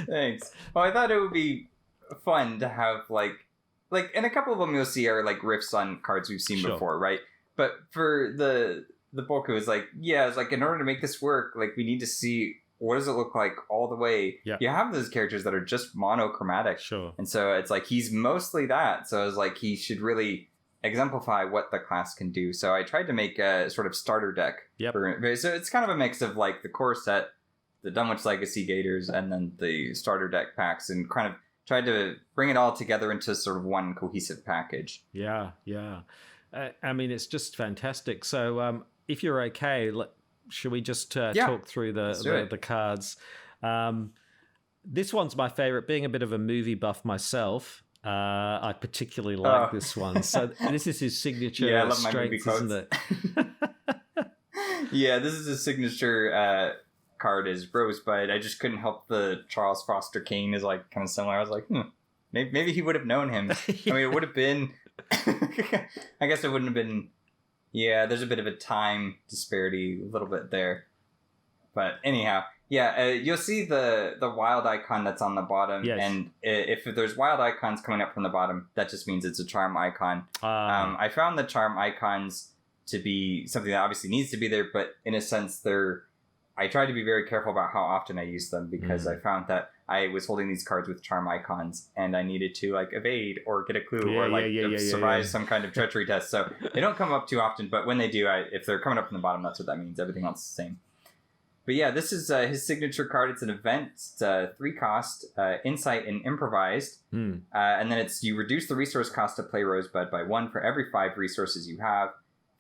Thanks. Well, I thought it would be fun to have and a couple of them you'll see are like riffs on cards we've seen before, right? But for the bulk, it was like, it's like in order to make this work, like we need to see what does it look like all the way.
Yep.
You have those characters that are just monochromatic, and so it's like he's mostly that. So it's like he should really exemplify what the class can do. So I tried to make a sort of starter deck. So it's kind of a mix of like the core set, the Dunwich Legacy Gators, and then the starter deck packs, and kind of tried to bring it all together into sort of one cohesive package.
Yeah. I mean, it's just fantastic. So if you're okay, should we just talk through the cards? This one's my favorite. Being a bit of a movie buff myself, I particularly like this one. So this is his signature
I love my movie
strength,
quotes.
isn't it?
Yeah, this is his signature card is Rosebud. I just couldn't help the Charles Foster Kane is like kind of similar. I was like, maybe he would have known him. I mean, it would have been. I guess it wouldn't have been. Yeah, there's a bit of a time disparity, a little bit there. But anyhow, you'll see the wild icon that's on the bottom, and if there's wild icons coming up from the bottom, that just means it's a charm icon. I found the charm icons to be something that obviously needs to be there, but in a sense, I tried to be very careful about how often I use them, because I found that I was holding these cards with charm icons and I needed to like evade or get a clue or survive some kind of treachery test. So they don't come up too often, but when they do, if they're coming up from the bottom, that's what that means. Everything else is the same. But yeah, this is his signature card. It's an event. It's 3 cost, Insight and Improvised. And then you reduce the resource cost to play Rosebud by 1 for every 5 resources you have.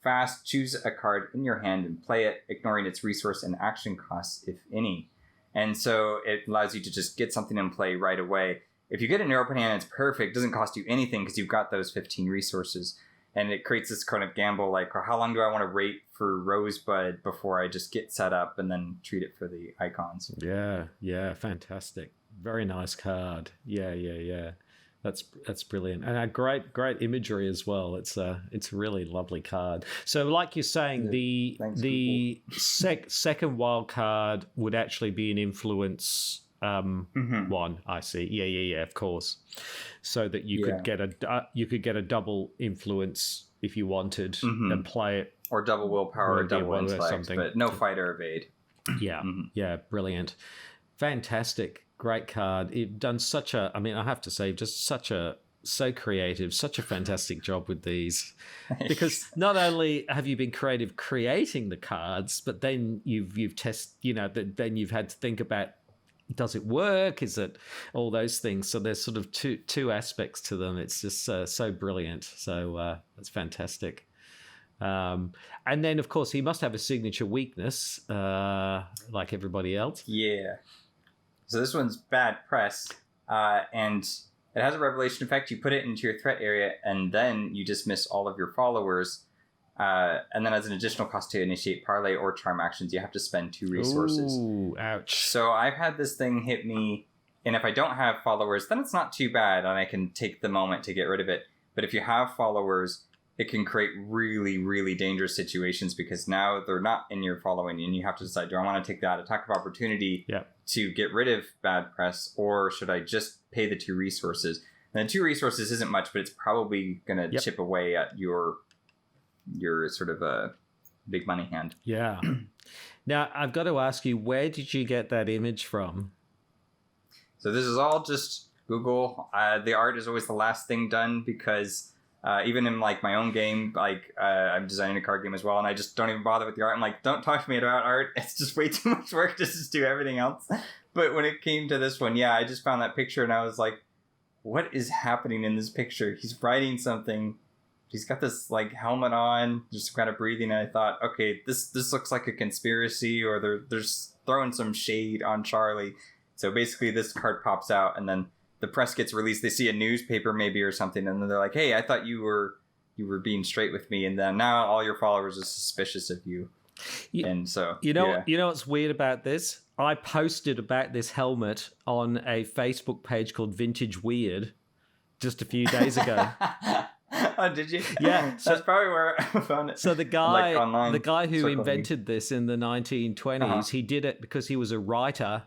Fast, choose a card in your hand and play it, ignoring its resource and action costs, if any. And so it allows you to just get something in play right away. If you get it in your open hand, it's perfect. It doesn't cost you anything because you've got those 15 resources. And it creates this kind of gamble, like, how long do I want to wait for Rosebud before I just get set up and then treat it for the icons?
Yeah, fantastic. Very nice card. Yeah. That's brilliant, and a great imagery as well. It's a really lovely card. So, like you're saying, the second wild card would actually be an influence one. I see. Yeah. Of course, so that you could get a double influence if you wanted and play it,
or double willpower, or double intellect, but no fight or evade.
Yeah, brilliant, fantastic. Great card. You've done I have to say, just so creative, such a fantastic job with these. Because not only have you been creative creating the cards, but then you've tested, then you've had to think about, does it work? Is it all those things? So there's sort of two aspects to them. It's just so brilliant. So that's fantastic. And then, of course, he must have a signature weakness, like everybody else.
Yeah. So this one's bad press, and it has a revelation effect. You put it into your threat area, and then you dismiss all of your followers. And then as an additional cost to initiate parlay or charm actions, you have to spend 2 resources.
Ooh, ouch.
So I've had this thing hit me, and if I don't have followers, then it's not too bad, and I can take the moment to get rid of it. But if you have followers, it can create really, really dangerous situations, because now they're not in your following, and you have to decide, do I want to take that attack of opportunity to get rid of bad press, or should I just pay the 2 resources? And the 2 resources isn't much, but it's probably going to chip away at your sort of a big money hand.
Yeah. Now, I've got to ask you, where did you get that image from?
So this is all just Google. The art is always the last thing done, because even in like my own game, like I'm designing a card game as well, and I just don't even bother with the art. I'm like, don't talk to me about art. It's just way too much work to just do everything else. But when it came to this one, I just found that picture and I was like, what is happening in this picture? He's writing something. He's got this like helmet on, just kind of breathing. And I thought, okay, this looks like a conspiracy, or they're throwing some shade on Charlie. So basically this card pops out, and then the press gets released. They see a newspaper maybe or something, and then they're like, hey, I thought you were being straight with me, and then now all your followers are suspicious of you. And so
you know what's weird about this? I posted about this helmet on a Facebook page called Vintage Weird just a few days ago.
Oh, did you?
Yeah,
That's probably where I found it.
So the guy who
circling.
invented this in the 1920s,
Uh-huh.
he did it because he was a writer,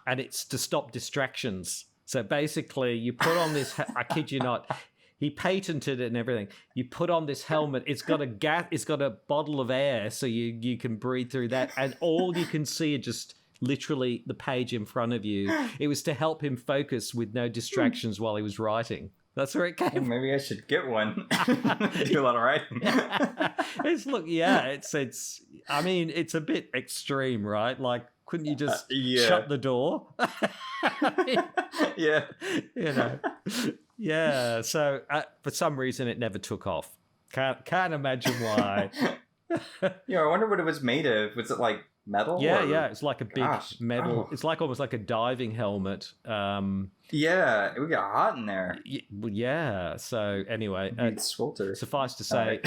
and it's to stop distractions. So basically, you put on this. I kid you not. He patented it and everything. You put on this helmet. It's got a it's got a bottle of air, so you can breathe through that, and all you can see are just literally the page in front of you. It was to help him focus with no distractions while he was writing. That's where it came from.
Maybe I should get one. Do a lot of writing.
It's I mean, it's a bit extreme, right? Like, couldn't you just shut the door?
Yeah.
You know. Yeah. So for some reason, it never took off. Can't imagine why.
Yeah, I wonder what it was made of. Was it like metal?
Yeah. It's like a big metal.
Oh.
It's like almost like a diving helmet.
Yeah, it would get hot in there.
Yeah. So anyway,
You'd swelter.
Suffice to say,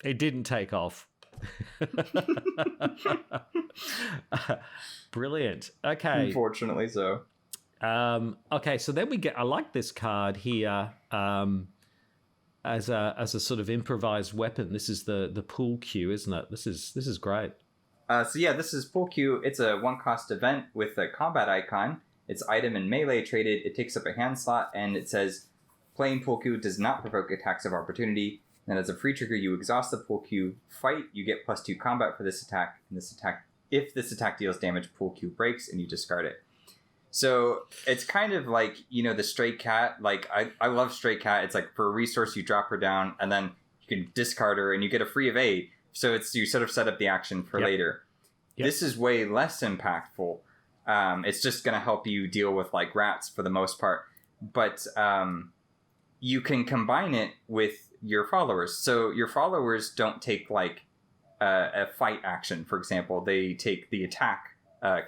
it didn't take off. Brilliant. Okay.
Unfortunately, so.
Okay. So then I like this card here. As a sort of improvised weapon. This is the pool cue, isn't it? This is great.
This is pool cue. It's a 1-cost event with a combat icon. It's item and melee traded. It takes up a hand slot, and it says playing pool cue does not provoke attacks of opportunity. And as a free trigger, you exhaust the pool cue, fight. You get +2 combat for this attack. And if this attack deals damage, pool cue breaks, and you discard it. So it's kind of like, the stray cat. Like, I love stray cat. It's like for a resource, you drop her down, and then you can discard her, and you get a free of 8. So you sort of set up the action for later. Yep. This is way less impactful. It's just going to help you deal with like rats for the most part. But you can combine it with your followers. So your followers don't take like a fight action, for example. They take the attack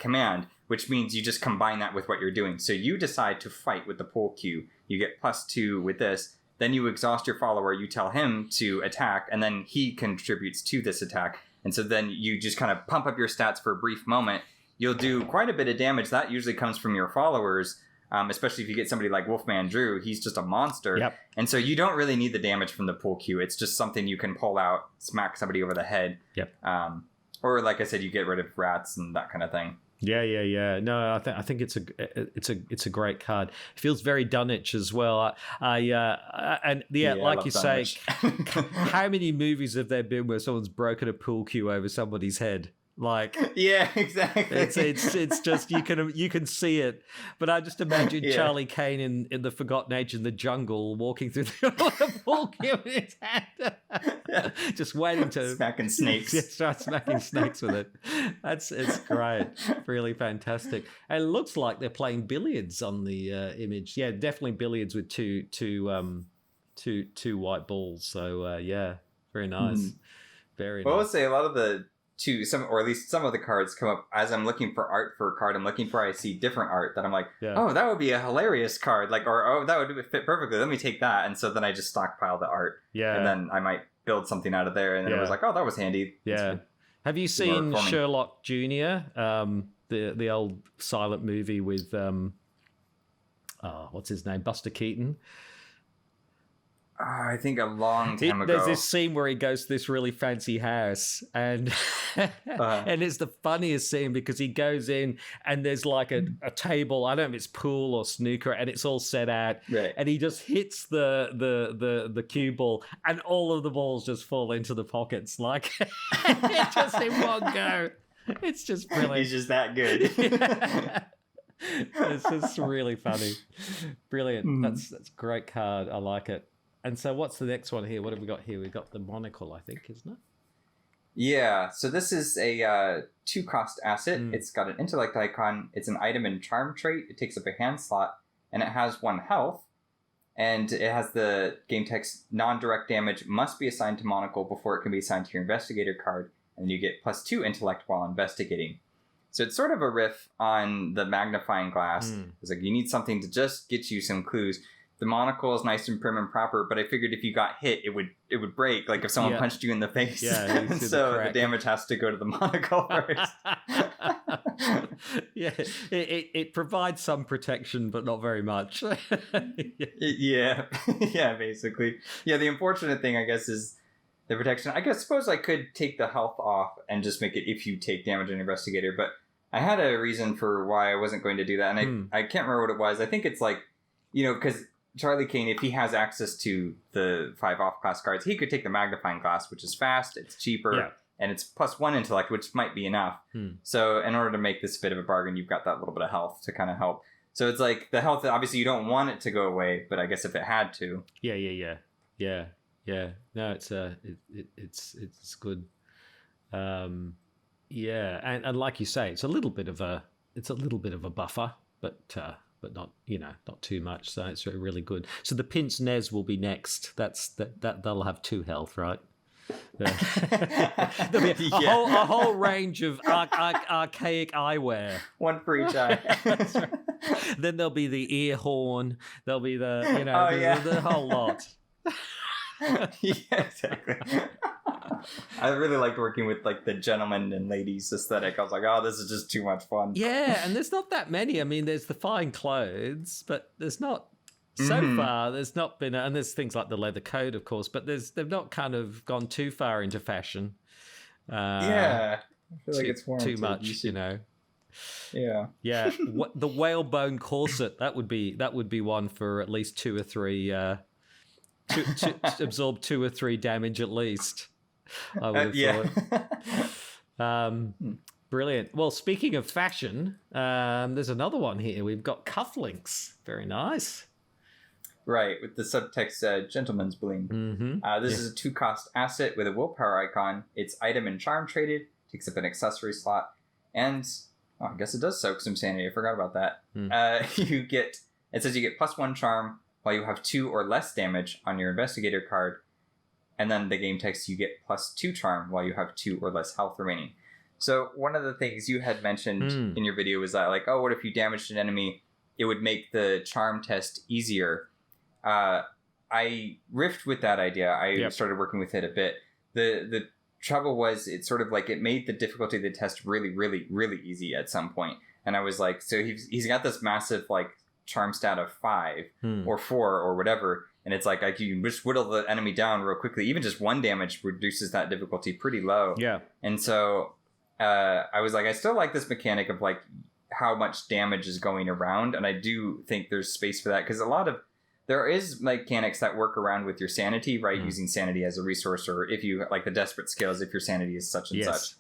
command, which means you just combine that with what you're doing. So you decide to fight with the pool cue. You get +2 with this. Then you exhaust your follower. You tell him to attack, and then he contributes to this attack. And so then you just kind of pump up your stats for a brief moment. You'll do quite a bit of damage. That usually comes from your followers, especially if you get somebody like Wolfman Drew. He's just a monster. Yep. And so you don't really need the damage from the pool cue. It's just something you can pull out, smack somebody over the head.
Yep.
Or like I said, you get rid of rats and that kind of thing.
Yeah. No, I think it's a great card. It feels very Dunwich as well. Like you say, how many movies have there been where someone's broken a pool cue over somebody's head? Like,
yeah, exactly.
It's just you can see it. But I just imagine Charlie Kane in the Forgotten Age in the jungle walking through the pool cue in his hand, just waiting to
smacking snakes.
Start smacking snakes with it. It's great, really fantastic. And it looks like they're playing billiards on the image. Yeah, definitely billiards with two white balls. So very nice, very.
Well,
nice.
I would say a lot of the. Or at least some of the cards come up as I'm looking for art for a card I'm looking for. I see different art that I'm like, oh, that would be a hilarious card. Like, or that would fit perfectly. Let me take that. And so then I just stockpile the art. Yeah. And then I might build something out of there. And then it was like, oh, that was handy.
Yeah. Have you seen Sherlock Jr., the old silent movie with, what's his name? Buster Keaton?
I think a long time ago.
There's this scene where he goes to this really fancy house, and and it's the funniest scene because he goes in and there's like a table. I don't know if it's pool or snooker, and it's all set out.
Right.
And he just hits the cue ball, and all of the balls just fall into the pockets, like just in one go. It's just brilliant.
He's just that good.
It's just really funny. Brilliant. That's a great card. I like it. And so what's the next one here? What have we got here? We've got the monocle, I think, isn't it?
Yeah. So this is a 2-cost asset. It's got an intellect icon. It's an item and charm trait. It takes up a hand slot, and it has 1 health. And it has the game text, non-direct damage must be assigned to monocle before it can be assigned to your investigator card. And you get +2 intellect while investigating. So it's sort of a riff on the magnifying glass. It's like you need something to just get you some clues. The monocle is nice and prim and proper, but I figured if you got hit, it would break. Like if someone punched you in the face. Yeah. So the damage has to go to the monocle first.
Yeah, it provides some protection, but not very much.
Yeah, yeah, basically. Yeah, the unfortunate thing, I guess, is the protection. Suppose I could take the health off and just make it if you take damage on Investigator, but I had a reason for why I wasn't going to do that, and I can't remember what it was. I think it's like, because Charlie Kane, if he has access to the 5 off-class cards, he could take the Magnifying Glass, which is fast, it's cheaper, and it's +1 intellect, which might be enough. So in order to make this a bit of a bargain, you've got that little bit of health to kind of help. So it's like the health, obviously you don't want it to go away, but I guess if it had to.
Yeah. No, it's good. And like you say, it's a little bit of a buffer, but not not too much. So it's really good. So the Pince Nez will be next. That they'll have 2 health, right? There'll be a whole range of archaic eyewear.
1 for each eye.
That's right. Then there'll be the ear horn. There'll be the the whole lot.
Yeah, exactly. I really liked working with like the gentleman and ladies aesthetic. I was like, oh, this is just too much fun.
Yeah, and there's not that many. I mean, there's the fine clothes, but there's not so far. There's not been, and there's things like the leather coat, of course, but they've not kind of gone too far into fashion.
Yeah, I feel like it's
too much,
Yeah.
Yeah, the whalebone corset that would be one for at least 2 or 3. To absorb 2 or 3 damage at least. I would have thought. Brilliant. Well, speaking of fashion, there's another one here. We've got cufflinks. Very nice.
Right, with the subtext "Gentleman's Bling."
Mm-hmm.
This is a 2-cost asset with a willpower icon. It's item and charm traded, takes up an accessory slot, and I guess it does soak some sanity. I forgot about that. It says you get +1 charm while you have 2 or less damage on your Investigator card. And then the game text, you get +2 charm while you have 2 or less health remaining. So one of the things you had mentioned in your video was that, like, oh, what if you damaged an enemy? It would make the charm test easier. I riffed with that idea. I started working with it a bit. The trouble was it sort of like it made the difficulty of the test really, really, really easy at some point. And I was like, so he's got this massive, like, charm stat of 5 or 4 or whatever, and it's like you can just whittle the enemy down real quickly. Even just 1 damage reduces that difficulty pretty low. And so I was like, I still like this mechanic of like how much damage is going around, and I do think there's space for that, because there is mechanics that work around with your sanity, right? Using sanity as a resource, or if you like the desperate skills, if your sanity is such and such.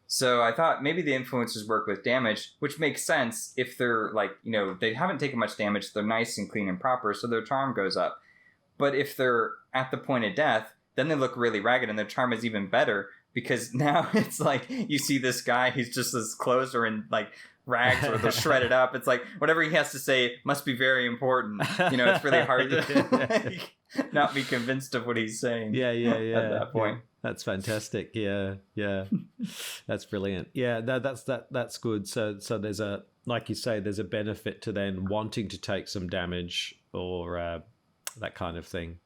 So I thought maybe the influencers work with damage, which makes sense if they're like, they haven't taken much damage. They're nice and clean and proper, so their charm goes up. But if they're at the point of death, then they look really ragged, and their charm is even better, because now it's like you see this guy who's just his clothes are in like rags or they're shredded up. It's like whatever he has to say must be very important. It's really hard to not be convinced of what he's saying.
Yeah.
At that point.
That's fantastic. Yeah. That's brilliant. Yeah, that's good. So there's like you say, there's a benefit to then wanting to take some damage or that kind of thing.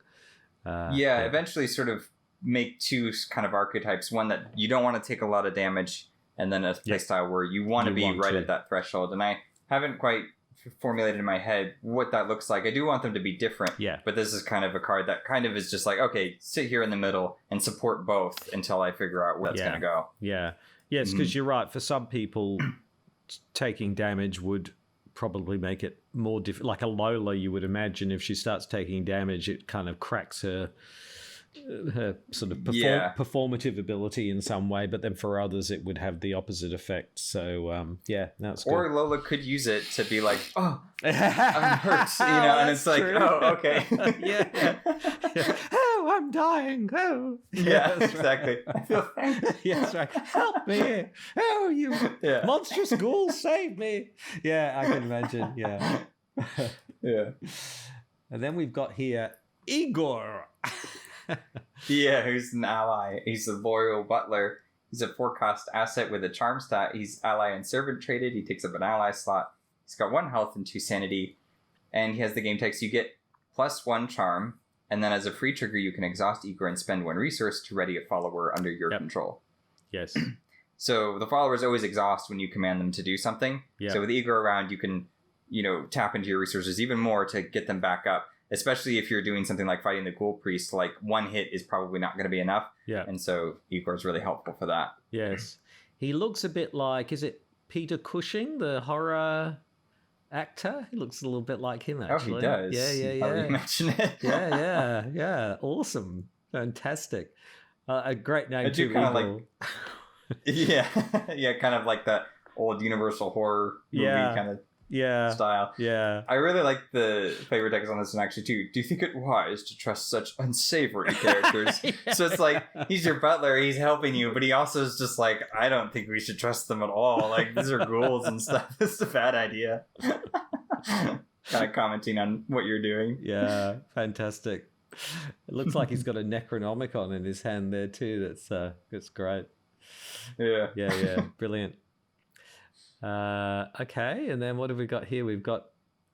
Eventually sort of make 2 kind of archetypes. One that you don't want to take a lot of damage, and then a playstyle where you want to be right at that threshold. And I haven't quite formulated in my head what that looks like. I do want them to be different. But this is kind of a card that kind of is just like, okay, sit here in the middle and support both until I figure out where that's going to go.
Yes, because you're right. For some people, taking damage would probably make it more difficult. Like a Lola, you would imagine, if she starts taking damage, it kind of cracks her sort of performative ability in some way, but then for others it would have the opposite effect. So that's good.
Or Lola could use it to be like, oh, I'm hurt, and it's like, oh, okay.
Oh, I'm dying. Oh,
exactly. I feel thank you.
Yes, right. Help me. Oh, you monstrous ghoul, save me. I can imagine. And then we've got here Igor.
Who's an ally. He's a loyal butler. He's a 4-cost asset with a charm stat. He's ally and servant traded. He takes up an ally slot. He's got 1 health and 2 sanity. And he has the game text, you get +1 charm. And then as a free trigger, you can exhaust Igor and spend 1 resource to ready a follower under your control.
Yes.
So the followers always exhaust when you command them to do something.
Yeah.
So with Igor around, you can, tap into your resources even more to get them back up. Especially if you're doing something like fighting the Ghoul Priest, like one hit is probably not going to be enough.
Yeah.
And so Igor's really helpful for that.
Yes. He looks a bit like, is it Peter Cushing, the horror actor? He looks a little bit like him, actually.
Oh, he does.
Yeah.
Now that you mention it.
Yeah. Awesome. Fantastic. A great name, too.
Kind of like, yeah, kind of like that old Universal horror movie kind of style. Yeah. I really like the flavor text on this one actually too. Do you think it wise to trust such unsavory characters? So it's like, he's your butler, he's helping you, but he also is just like, I don't think we should trust them at all. Like, these are ghouls and stuff. This is a bad idea. Kind of commenting on what you're doing.
Yeah, fantastic. It looks like he's got a Necronomicon in his hand there too. That's great. Yeah. Brilliant. Okay, and then what have we got here? We've got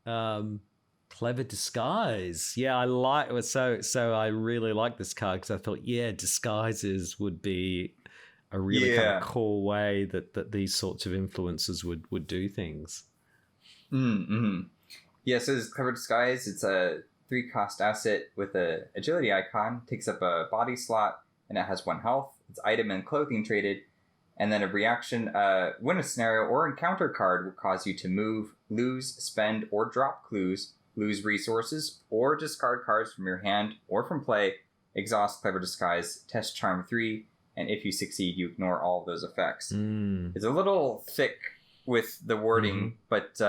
clever disguise. Yeah, I like it. So I really like this card because I thought, disguises would be a really kind of cool way that these sorts of influences would do things.
Mm-hmm. Yeah, so this clever disguise, it's a 3-cost asset with a agility icon, takes up a body slot, and it has 1 health. It's item and clothing traded. And then a reaction, when a scenario or encounter card will cause you to move, lose, spend, or drop clues, lose resources, or discard cards from your hand or from play, exhaust Clever Disguise, test Charm 3, and if you succeed, you ignore all of those effects. It's a little thick with the wording, but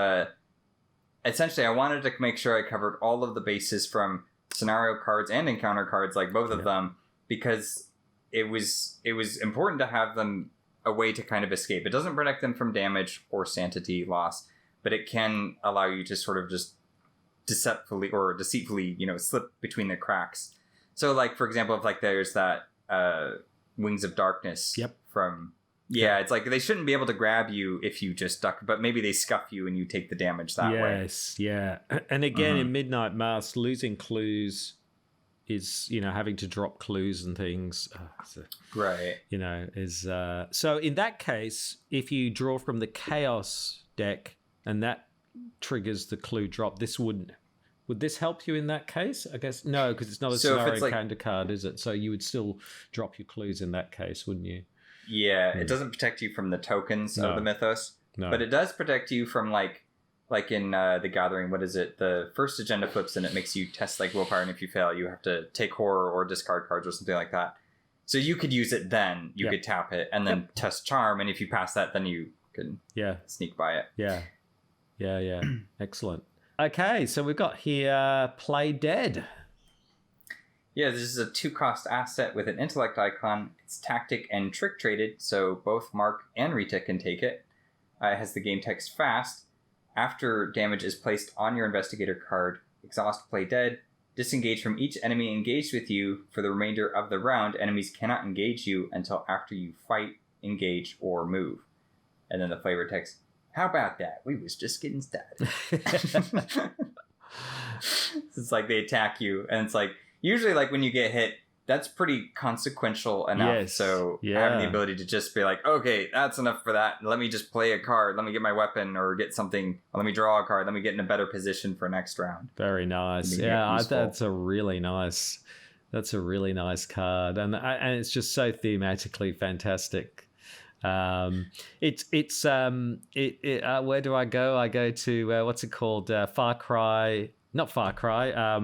essentially I wanted to make sure I covered all of the bases from scenario cards and encounter cards, like both of them, because it was important to have them a way to kind of escape. It doesn't protect them from damage or sanity loss, but it can allow you to sort of just deceitfully, slip between the cracks. So, like, for example, if like there's that Wings of Darkness from... Yeah, it's like they shouldn't be able to grab you if you just duck, but maybe they scuff you and you take the damage that way.
Yes, yeah. And again, in Midnight Mass, losing clues is, having to drop clues and things.
Right.
Is... So in that case, if you draw from the Chaos deck and that triggers the clue drop, this wouldn't... Would this help you in that case? I guess no, because it's not a scenario kind of card, is it? So you would still drop your clues in that case, wouldn't you?
Yeah, it doesn't protect you from the tokens of the mythos, but it does protect you from like in The Gathering. What is it? The first agenda flips and it makes you test like willpower, and if you fail, you have to take horror or discard cards or something like that. So you could use it then. You could tap it and then test charm, and if you pass that, then you can sneak by it.
Yeah. Excellent. Okay, so we've got here Play Dead.
Yeah, this is a 2-cost asset with an intellect icon. It's tactic and trick traded, so both Mark and Rita can take it. It has the game text fast. After damage is placed on your investigator card, exhaust Play Dead. Disengage from each enemy engaged with you. For the remainder of the round, enemies cannot engage you until after you fight, engage, or move. And then the flavor text, how about that? We was just getting started. It's like they attack you, and it's like, usually, like, when you get hit, that's pretty consequential enough.
Yes.
So having the ability to just be like, okay, that's enough for that. Let me just play a card. Let me get my weapon or get something. Let me draw a card. Let me get in a better position for next round.
Very nice. Yeah, that's a really nice card, and it's just so thematically fantastic. It's where do I go? I go to what's it called? Far Cry. Not Far Cry.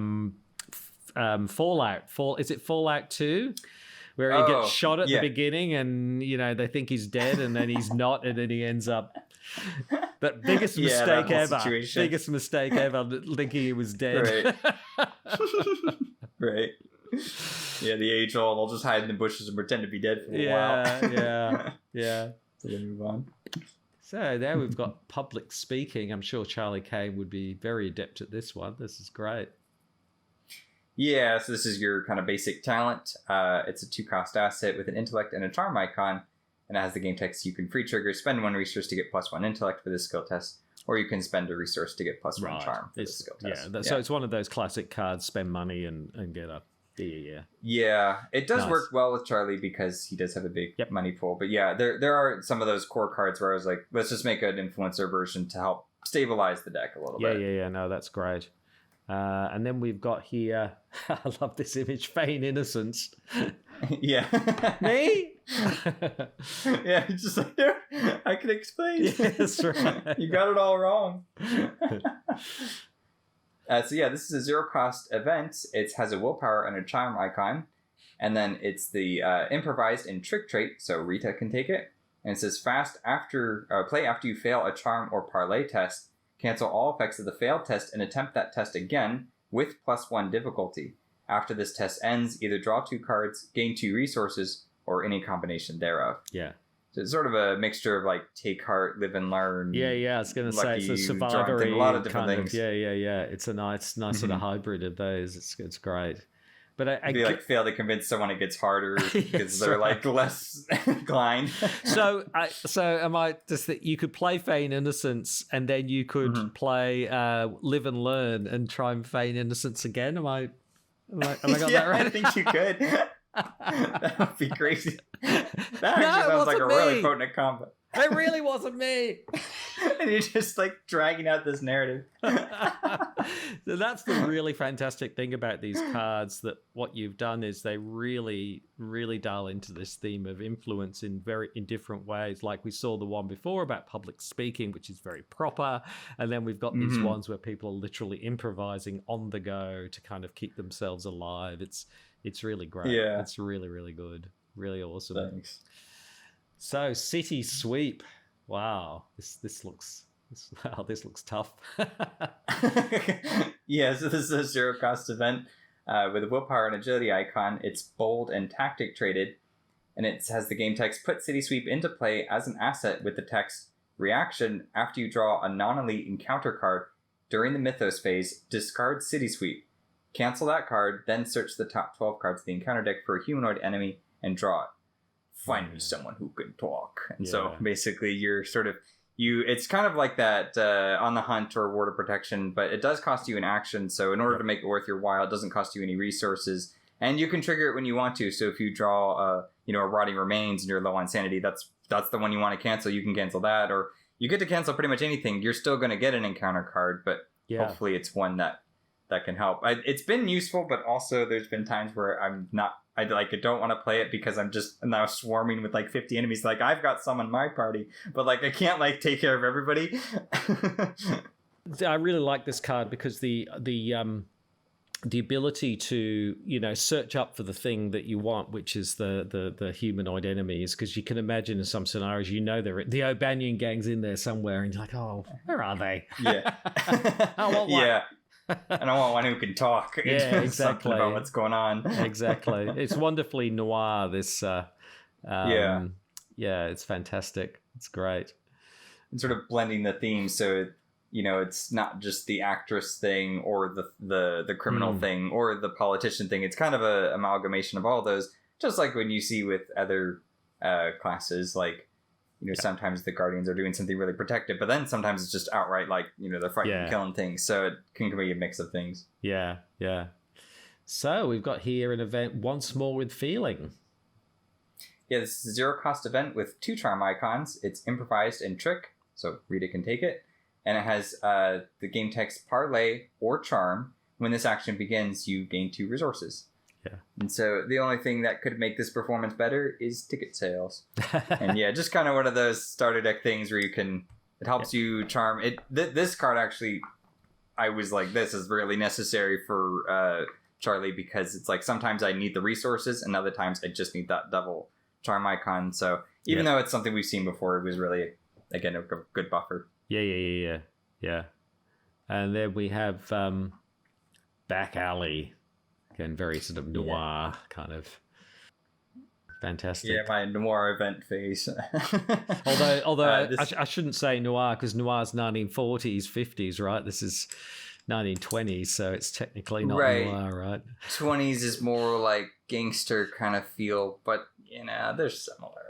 Fallout. Is it Fallout 2? Where he gets shot at the beginning and, they think he's dead and then he's not, and then he ends up... That biggest mistake ever. Situation. Biggest mistake ever, thinking he was dead.
Right. Yeah, the age-old, I'll just hide in the bushes and pretend to be dead for a while. Yeah. So then move on.
So there we've got public speaking. I'm sure Charlie Kane would be very adept at this one. This is great.
Yeah, so this is your kind of basic talent. It's a 2-cost asset with an intellect and a charm icon, and it has the game text. You can free trigger, spend 1 resource to get +1 intellect for this skill test, or you can spend a resource to get +1 charm for this skill test.
So it's one of those classic cards, spend money and get a
Yeah, it does
Nice.
work well with Charlie because he does have a big
Yep.
money pool. But yeah, there are some of those core cards where I was like, let's just make an influencer version to help stabilize the deck a little bit.
Yeah. No, that's great. And then we've got here, I love this image, Feign Innocence.
Yeah.
Me?
Yeah, it's just like, there, I can explain.
Yeah, that's right.
You got it all wrong. So yeah, this is a zero cost event. It has a willpower and a charm icon. And then it's the improvised and trick trait, so Rita can take it. And it says play after you fail a charm or parlay test. Cancel all effects of the failed test and attempt that test again with +1 difficulty. After this test ends, either draw 2 cards, gain 2 resources, or any combination thereof.
Yeah.
So it's sort of a mixture of like take heart, live and learn.
Yeah. I was going to say it's a survivor.
A lot of different things.
Yeah. It's a nice sort of hybrid of those. It's great. But I
like fail to convince someone it gets harder because they're like less inclined.
So am I just that you could play Feign Innocence and then you could play Live and Learn and try and Feign Innocence again? Am I got that right?
I think you could. That would be crazy. That
No,
actually sounds like a
me.
really potent combo.
It really wasn't me.
And you're just like dragging out this narrative.
So that's the really fantastic thing about these cards, that what you've done is they really, really dial into this theme of influence in different ways. Like we saw the one before about public speaking, which is very proper. And then we've got these ones where people are literally improvising on the go to kind of keep themselves alive. It's really great.
Yeah.
It's really, really good. Really awesome.
Thanks.
So City Sweep. Wow. This looks tough.
Yeah, so this is a zero cost event with a willpower and agility icon. It's bold and tactic traded, and it has the game text, put City Sweep into play as an asset with the text, reaction, after you draw a non-elite encounter card during the Mythos phase, discard City Sweep. Cancel that card, then search the top 12 cards of the encounter deck for a humanoid enemy and draw it. Find me someone who can talk. And so basically you're sort of, it's kind of like that On the Hunt or Ward of Protection, but it does cost you an action. So in order to make it worth your while, it doesn't cost you any resources. And you can trigger it when you want to. So if you draw a Rotting Remains and you're low on sanity, that's the one you want to cancel. You can cancel that. Or you get to cancel pretty much anything. You're still going to get an encounter card, but hopefully it's one that can help. It's been useful, but also there's been times where I don't want to play it because I'm just now swarming with like 50 enemies. Like I've got some in my party, but like I can't like take care of everybody.
I really like this card because the ability to search up for the thing that you want, which is the humanoid enemies, because you can imagine in some scenarios the O'Banion gang's in there somewhere, and you're like, oh, where are they?
Yeah.
I want one.
Yeah. And I want one who can talk.
Yeah, exactly.
About what's going on.
Exactly. It's wonderfully noir, this yeah, it's fantastic. It's great.
And sort of blending the themes, so it's not just the actress thing or the criminal thing or the politician thing. It's kind of a amalgamation of all those, just like when you see with other classes, like sometimes the Guardians are doing something really protective, but then sometimes it's just outright like they're fighting and killing things. So it can be a mix of things.
Yeah. So we've got here an event once more with feeling.
Yeah, this is a zero cost event with 2 charm icons. It's improvised and trick, so Rita can take it. And it has the game text parlay or charm. When this action begins, you gain 2 resources.
Yeah.
And so the only thing that could make this performance better is ticket sales. And yeah, just kind of one of those starter deck things where it helps you charm it. This card actually, I was like, this is really necessary for Charlie, because it's like sometimes I need the resources and other times I just need that double charm icon. So even though it's something we've seen before, it was really, again, a good buffer.
Yeah. And then we have Back Alley. Again, very sort of noir kind of fantastic.
Yeah, my noir event phase.
although I shouldn't say noir, because noir's 1940s, 50s, right? This is 1920s, so it's technically not noir, right?
20s is more like gangster kind of feel, but they're similar.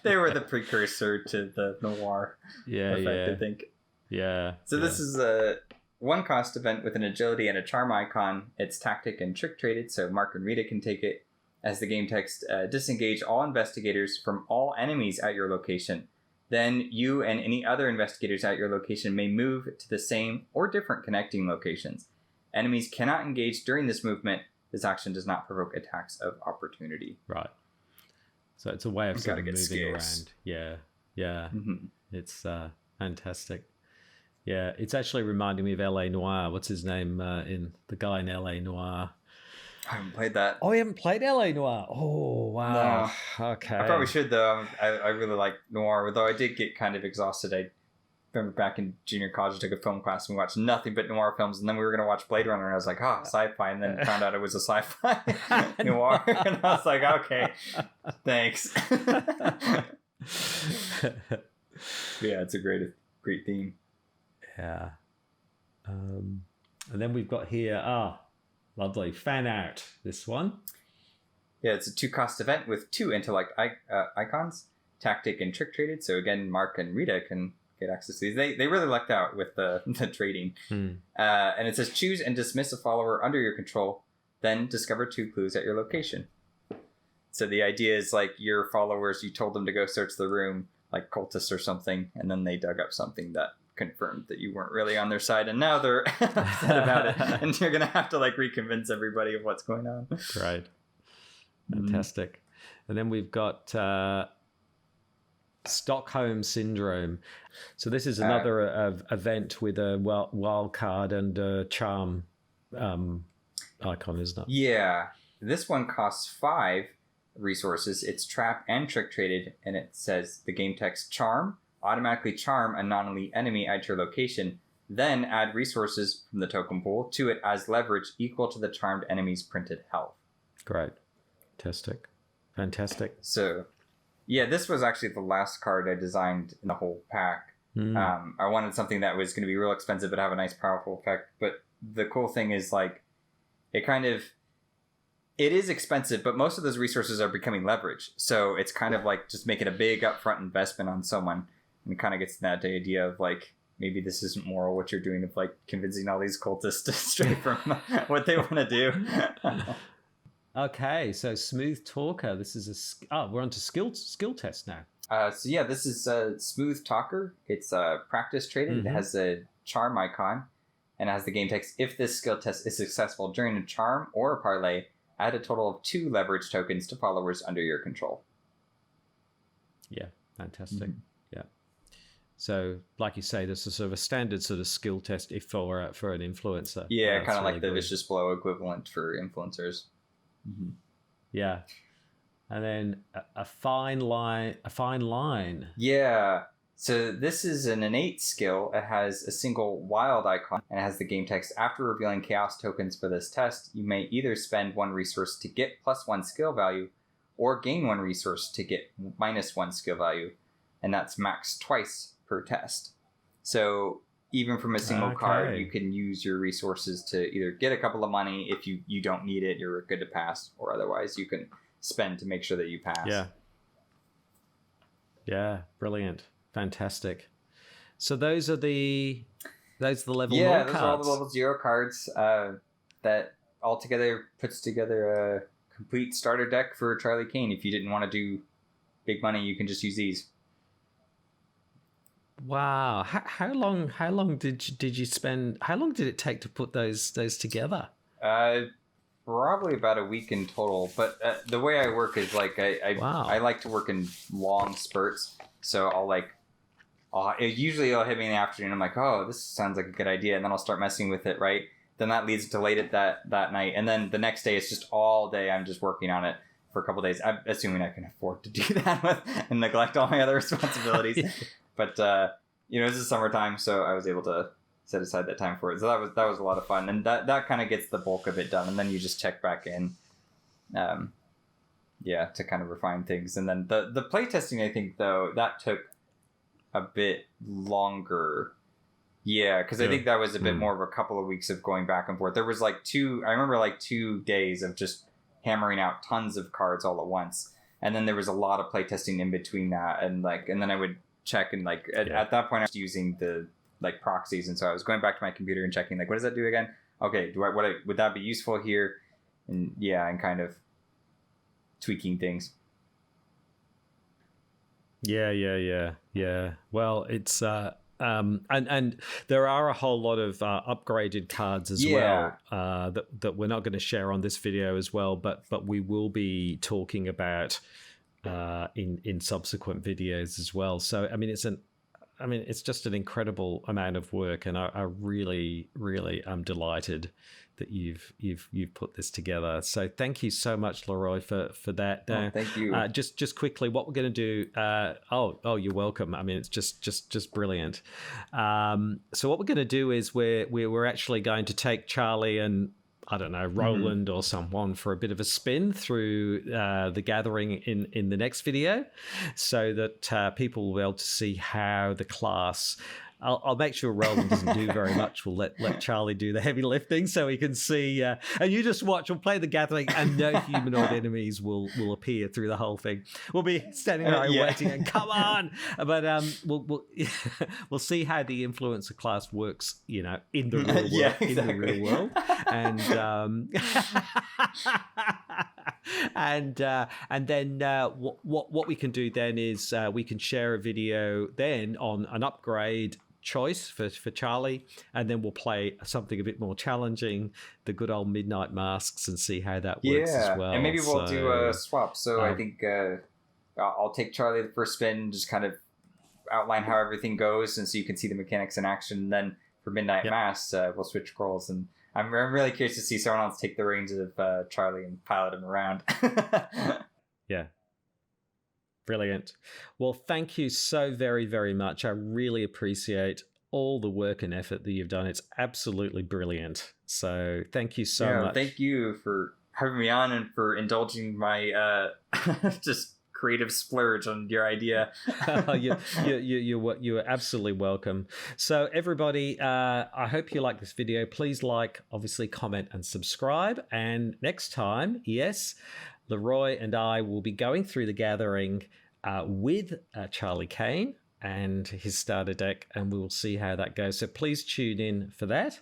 They were the precursor to the noir effect, I think.
Yeah.
So this is a one cost event with an agility and a charm icon. It's tactic and trick traded, so Mark and Rita can take it. As the game text, disengage all investigators from all enemies at your location. Then you and any other investigators at your location may move to the same or different connecting locations. Enemies cannot engage during this movement. This action does not provoke attacks of opportunity.
Right. So it's a way of sort of moving
scarce.
around. Yeah. Yeah.
Mm-hmm.
It's fantastic. Yeah. It's actually reminding me of LA Noire. What's his name in the guy in LA Noire?
I haven't played that.
Oh, you haven't played LA Noire? Oh, wow.
No.
Okay.
I probably should, though. I really like noir, though I did get kind of exhausted. I remember back in junior college, I took a film class and we watched nothing but noir films, and then we were going to watch Blade Runner, and I was like, sci-fi, and then found out it was a sci-fi noir, and I was like, okay, thanks. Yeah, it's a great theme.
Yeah. And then we've got here, lovely, fan art, this one.
Yeah, it's a 2-cost event with 2 intellect icons, tactic and trick traded. So again, Mark and Rita can get access to these. They really lucked out with the trading. And it says choose and dismiss a follower under your control, then discover 2 clues at your location. So the idea is like your followers, you told them to go search the room, like cultists or something, and then they dug up something that confirmed that you weren't really on their side, and now they're upset about it, and you're gonna have to like reconvince everybody of what's going on.
Right. Fantastic. And then we've got Stockholm Syndrome. So this is another event with a wild card and a charm icon, isn't it?
Yeah, this one costs 5 resources. It's trap and trick traded, and it says the game text charm. Automatically charm a non-elite enemy at your location, then add resources from the token pool to it as leverage equal to the charmed enemy's printed health.
Great. Fantastic.
So, yeah, this was actually the last card I designed in the whole pack. I wanted something that was going to be real expensive but have a nice powerful effect. But the cool thing is, like, it is expensive, but most of those resources are becoming leverage. So it's kind of like just making a big upfront investment on someone. And it kind of gets to that idea of like, maybe this isn't moral what you're doing of like convincing all these cultists to stray from what they want to do.
Okay, so Smooth Talker. This is we're on to skill test now.
So yeah, this is Smooth Talker. It's practice traded. It has a charm icon and it has the game text. If this skill test is successful during a charm or a parlay, add a total of 2 leverage tokens to followers under your control.
Yeah, fantastic. Yeah. So, like you say, this is sort of a standard sort of skill test if for an influencer.
Yeah, kind of really like the Vicious Blow equivalent for influencers.
Yeah. And then a fine line.
Yeah. So this is an innate skill. It has a single wild icon and it has the game text. After revealing chaos tokens for this test, you may either spend 1 resource to get +1 skill value or gain 1 resource to get -1 skill value. And that's maxed twice per test. So even from a single card, you can use your resources to either get a couple of money. If you don't need it, you're good to pass, or otherwise you can spend to make sure that you pass. Yeah, brilliant. Fantastic. So those are the level 0 cards. Yeah, those are all the level 0 cards that altogether puts together a complete starter deck for Charlie Kane. If you didn't want to do big money, you can just use these.
Wow. How long did you spend? How long did it take to put those together?
Probably about a week in total. But the way I work is like I like to work in long spurts. So I'll usually hit me in the afternoon. I'm like, oh, this sounds like a good idea, and then I'll start messing with it. Right. Then that leads to late at that night, and then the next day it's just all day. I'm just working on it for a couple of days. I'm assuming I can afford to do that and neglect all my other responsibilities. But this is summertime, so I was able to set aside that time for it. So that was a lot of fun, and that kind of gets the bulk of it done, and then you just check back in, to kind of refine things. And then the playtesting, I think though that took a bit longer. Yeah, because I think that was a bit more of a couple of weeks of going back and forth. There was I remember 2 days of just hammering out tons of cards all at once, and then there was a lot of playtesting in between that, and then I would check and at that point I was using the like proxies, and so I was going back to my computer and checking like, what does that do again? Okay, would that be useful here? And yeah, and kind of tweaking things.
Yeah. Well, it's and there are a whole lot of upgraded cards as well that we're not going to share on this video as well, but we will be talking about in subsequent videos as well. So I mean, it's just an incredible amount of work, and I really am delighted that you've put this together. So thank you so much, LaRoix, for that.
Thank you.
Just quickly, what we're going to do? You're welcome. I mean, it's just brilliant. So what we're going to do is we're actually going to take Charlie and, I don't know, Roland or someone for a bit of a spin through the gathering in the next video, so that people will be able to see how the class. I'll make sure Roland doesn't do very much. We'll let Charlie do the heavy lifting so he can see. And you just watch. We'll play the gathering, and no humanoid enemies will appear through the whole thing. We'll be standing there waiting, and come on. But we'll see how the influencer class works. In the real world.
Yeah, exactly.
In the real world, and then what we can do then is we can share a video then on an upgrade choice for Charlie, and then we'll play something a bit more challenging, the good old Midnight Masks, and see how that works as well.
And maybe we'll do a swap. So I think I'll take Charlie the first spin, just kind of outline how everything goes, and so you can see the mechanics in action. And then for Midnight Masks, we'll switch roles, and I'm really curious to see someone else take the reins of Charlie and pilot him around.
Yeah. Brilliant. Well, thank you so very, very much. I really appreciate all the work and effort that you've done. It's absolutely brilliant. So thank you so much.
Thank you for having me on and for indulging my just creative splurge on your idea.
You're absolutely welcome. So everybody, I hope you like this video. Please like, obviously comment and subscribe. And next time, yes, LaRoix and I will be going through the gathering with Charlie Kane and his starter deck, and we will see how that goes. So please tune in for that.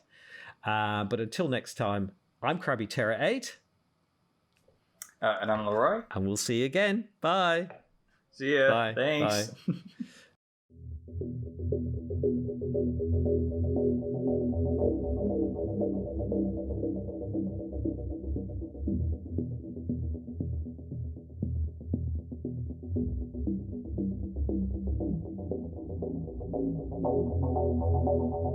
But until next time, I'm CrabbyTerror8.
And I'm LaRoix.
And we'll see you again. Bye.
See ya.
Bye.
Thanks.
Bye.